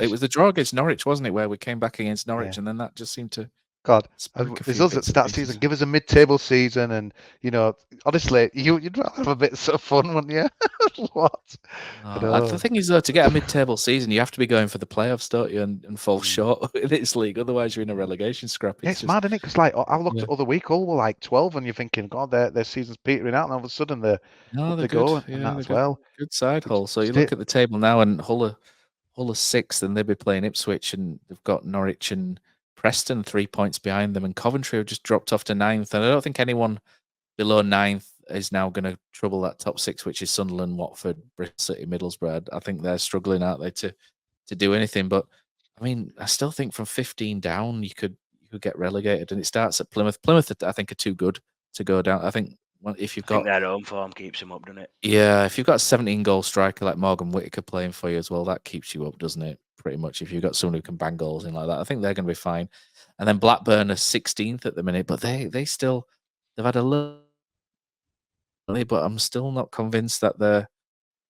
It was the draw against Norwich, wasn't it, where we came back against Norwich, and then that just seemed to. God, there's us at start season. Give us a mid-table season, and honestly, you'd rather have a bit of fun, wouldn't you? What? The thing is, though, to get a mid-table season, you have to be going for the playoffs, don't you? And fall short in this league. Otherwise, you're in a relegation scrap. It's mad, isn't it? Because like I looked at other week, Hull were like 12, and you're thinking, God, their season's petering out, and all of a sudden they're good. Go, and that as well. Good side, Hull. So you look at the table now, and Hull are 6th, and they'll be playing Ipswich, and they've got Norwich and Preston 3 points behind them, and Coventry have just dropped off to 9th. And I don't think anyone below 9th is now going to trouble that top 6, which is Sunderland, Watford, Bristol City, Middlesbrough. I think they're struggling, aren't they, to do anything. But I mean, I still think from 15 down, you could get relegated, and it starts at Plymouth. Plymouth, I think, are too good to go down. I think if you've got their home form keeps them up, doesn't it? Yeah, if you've got a 17-goal striker like Morgan Whittaker playing for you as well, that keeps you up, doesn't it? Pretty much. If you've got someone who can bang goals in like that, I think they're going to be fine. And then Blackburn are 16th at the minute, but they've had a little, but I'm still not convinced that they're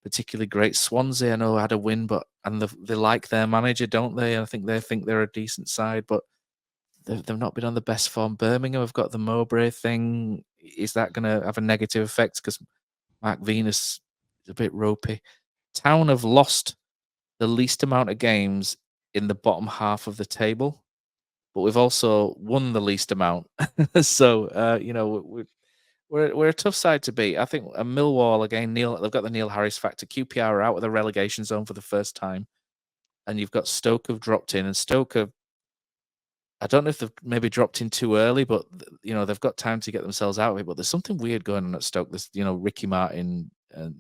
particularly great. Swansea, I know, had a win, and they like their manager, don't they? I think they're a decent side, but they've not been on the best form. Birmingham have got the Mowbray thing. Is that going to have a negative effect because Mark Venus is a bit ropey? Town have lost the least amount of games in the bottom half of the table, but we've also won the least amount. So we're a tough side to beat. I think Millwall again. They've got the Neil Harris factor. QPR are out of the relegation zone for the first time, and you've got Stoke have dropped in, and Stoke have. I don't know if they've maybe dropped in too early, but they've got time to get themselves out of it. But there's something weird going on at Stoke. There's Ricky Martin and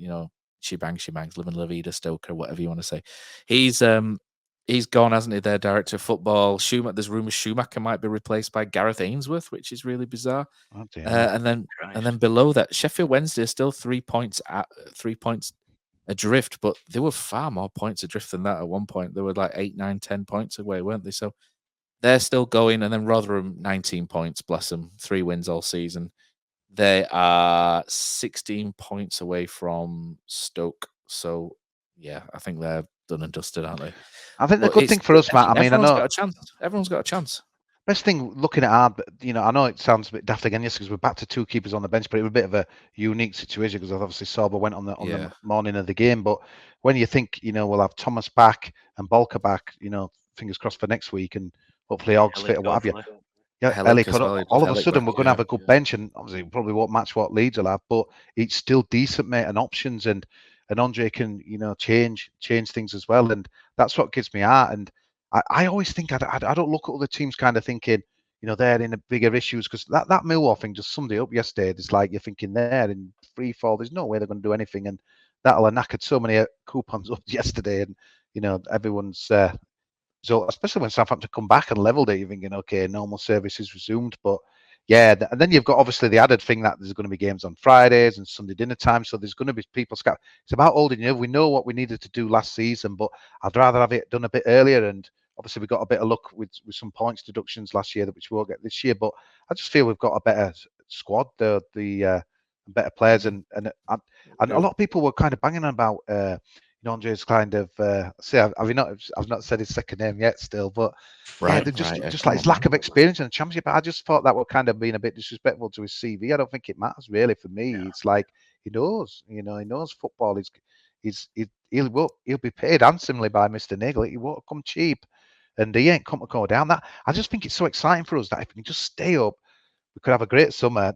Shebangs, Living La Vida Stoker, whatever you want to say. He's gone, hasn't he? Their director of football. There's rumours Schumacher might be replaced by Gareth Ainsworth, which is really bizarre. And then below that, Sheffield Wednesday is still 3 points adrift, but they were far more points adrift than that at one point. They were like 8, 9, 10 points away, weren't they? So they're still going. And then Rotherham, 19 points, bless them, 3 wins all season. They are 16 points away from Stoke. So, yeah, I think they're done and dusted, aren't they? I think the good thing for us, Matt, I mean, I know everyone's got a chance. Best thing looking at I know it sounds a bit daft again, yes, because we're back to 2 keepers on the bench, but it was a bit of a unique situation because obviously Sorba went on the morning of the game. But when you think, we'll have Thomas back and Bolker back, fingers crossed for next week, and hopefully Og's fit or what have you. Yeah, all of a sudden we're going to have a good bench, and obviously we probably won't match what Leeds will have, but it's still decent, mate, and options, and Andre can, change things as well, and that's what gives me heart. And I always think I don't look at other teams kind of thinking, they're in a bigger issues, because that Millwall thing just summed it up yesterday. It's like you're thinking they're in free fall. There's no way they're going to do anything, and that'll have knackered so many coupons up yesterday, and everyone's so especially when Southampton come back and levelled it, you're thinking, okay, normal service is resumed. But yeah, and then you've got obviously the added thing that there's going to be games on Fridays and Sunday dinner time, so there's going to be people scattered. It's about holding you. We know what we needed to do last season, but I'd rather have it done a bit earlier. And obviously we got a bit of luck with some points deductions last year, which we won't get this year. But I just feel we've got a better squad, the better players, and a lot of people were kind of banging on about. Andre's kind of I've not said his second name yet still, but yeah, they're just like his lack of experience in the Championship. I just thought that were kind of being a bit disrespectful to his CV. I don't think it matters really for me. Yeah. It's like he knows football. He'll be paid handsomely by Mr. Nagel. He won't come cheap, and he ain't come to go down. That I just think it's so exciting for us that if we can just stay up, we could have a great summer.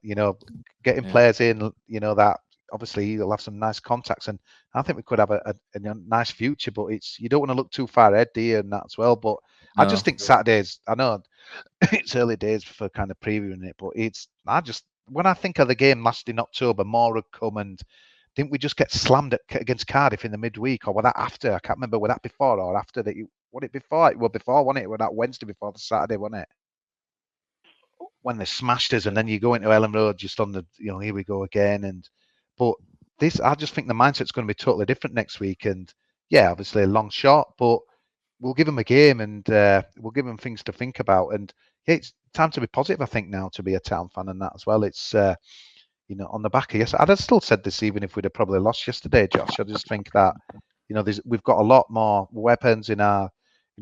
Getting players in. That. Obviously, he'll have some nice contacts, and I think we could have a nice future. But you don't want to look too far ahead, do you, and that as well. But no. I just think Saturdays. I know it's early days for kind of previewing it, but when I think of the game last in October, more had come, and didn't we just get slammed against Cardiff in the midweek, or was that after? I can't remember. Was that before or after that? Was it before? Well, before, wasn't it? Was that Wednesday before the Saturday, wasn't it? When they smashed us, and then you go into Ellen Road just on the, here we go again, But I just think the mindset's going to be totally different next week. And yeah, obviously a long shot, but we'll give them a game, and we'll give them things to think about. And yeah, it's time to be positive, I think, now to be a Town fan and that as well. It's, on the back of yes, I'd have still said this even if we'd have probably lost yesterday, Josh. I just think that, we've got a lot more weapons in our,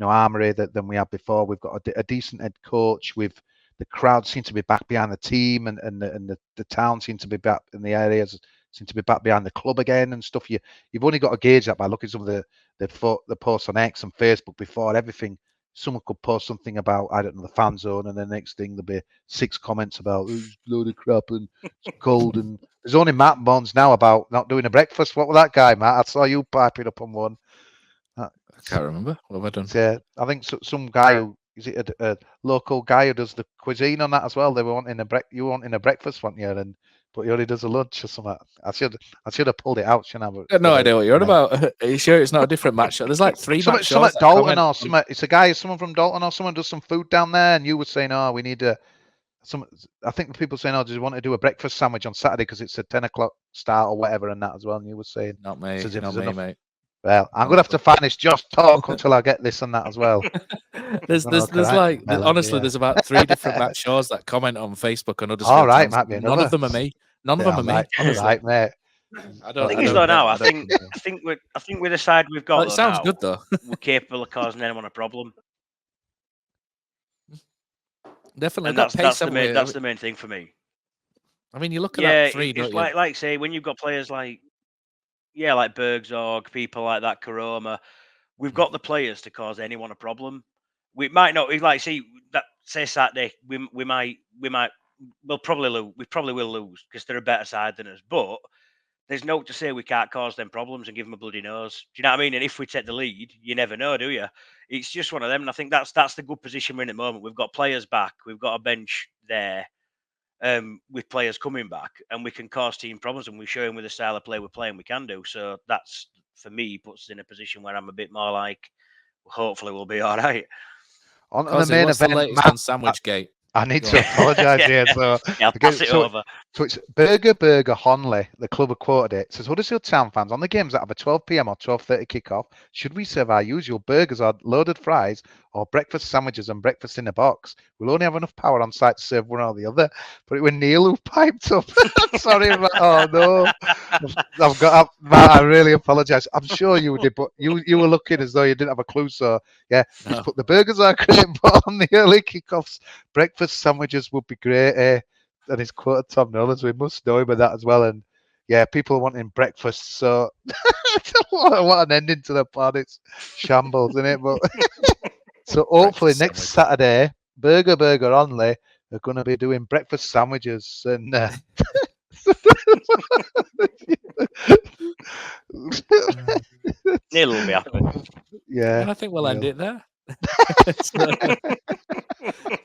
armoury than we had before. We've got a decent head coach. The crowd seem to be back behind the team, and the town seem to be back in the areas. Seem to be back behind the club again and stuff. You've only got to gauge that by looking at some of the posts on X and Facebook before everything. Someone could post something about, I don't know, the fan zone, and the next thing there'll be 6 comments about it's a load of crap and it's cold. And there's only Matt Bonds now about not doing a breakfast. What was that guy, Matt? I saw you piping up on one. I can't remember. What have I done? Yeah, I think some guy who is it a local guy who does the cuisine on that as well. They were wanting you were wanting a breakfast, weren't you? But he only does a lunch or something. I should have pulled it out, shouldn't I? But, I have no idea what you're on about. Are you sure it's not a different match? There's like 3 match shows. Dalton or something. It's a guy, someone from Dalton or someone does some food down there, and you were saying, "Oh, we need I think the people saying, "Oh, do you want to do a breakfast sandwich on Saturday because it's a 10 o'clock start or whatever," and that as well. And you were saying, "Not me, not me, mate." Well, I'm gonna have to find this Josh talk until I get this and that as well. There's honestly, there's about 3 different match shows that comment on Facebook and others. All right, might be none of them are me. None of them are me. All right, mate. I think he's though now. I think with the side we've got, it sounds good though. We're capable of causing anyone a problem. Definitely, and that's the main thing for me. I mean, you look at that 3. It's like say when you've got players like Bergzorg, people like that, Karoma, we've got the players to cause anyone a problem. We might not say Saturday. We'll probably lose. We probably will lose because they're a better side than us. But there's no to say we can't cause them problems and give them a bloody nose. Do you know what I mean? And if we take the lead, you never know, do you? It's just one of them. And I think that's the good position we're in at the moment. We've got players back. We've got a bench there with players coming back, and we can cause team problems. And we're showing with the style of play we're playing, we can do. So that's, for me, puts us in a position where I'm a bit more like, hopefully we'll be all right. On the main event, on Sandwichgate. I need to apologise here. So I'll pass it over. So it's Burger Honley, the club have quoted it. It says, Huddersfield Town fans, on the games that have a 12 p.m. or 12:30 kickoff, should we serve our usual burgers or loaded fries or breakfast sandwiches and breakfast in a box? We'll only have enough power on site to serve one or the other. But it was Neil who piped up. Sorry, oh no. Matt, I really apologise. I'm sure you did, but you were looking as though you didn't have a clue. So yeah, just put the burgers are great, but on the early kickoffs, breakfast sandwiches would be great. And he's quoted Tom Nolan, so we must know him with that as well. And yeah, people are wanting breakfast, so what an ending to the pod. It's shambles, isn't it? But so hopefully next Saturday, Burger only are going to be doing breakfast sandwiches and. Neil will be happy. Yeah, I think we'll end it there.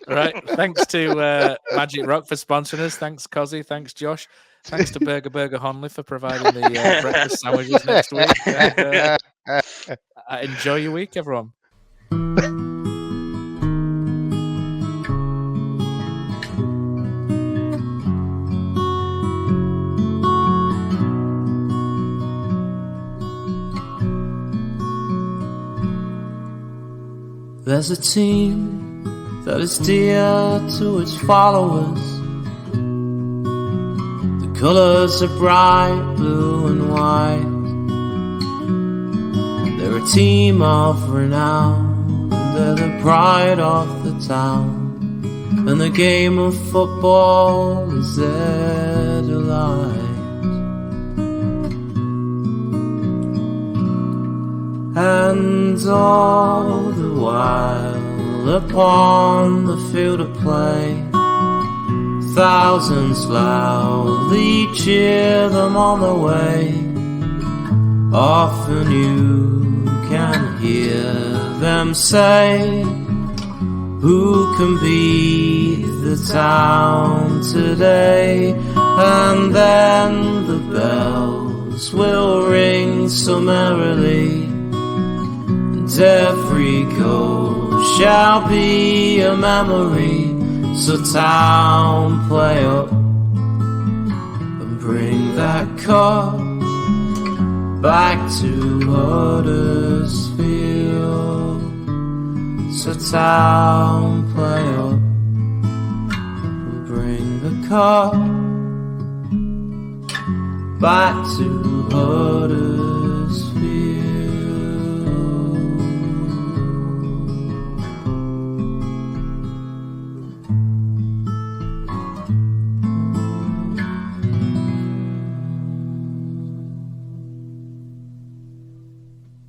Right, thanks to Magic Rock for sponsoring us. Thanks, Kosi. Thanks, Josh. Thanks to Burger Honley for providing the breakfast sandwiches next week. And, enjoy your week, everyone. There's a team that is dear to its followers. The colours are bright blue and white. They're a team of renown. They're the pride of the town. And the game of football is their delight. And all the while upon the field of play, thousands loudly cheer them on the way. Often you can hear them say, who can beat the town today? And then the bells will ring so merrily, and every goal shall be a memory. So town, play up and bring that cup back to Huddersfield. So town, play up and bring the cup back to Huddersfield.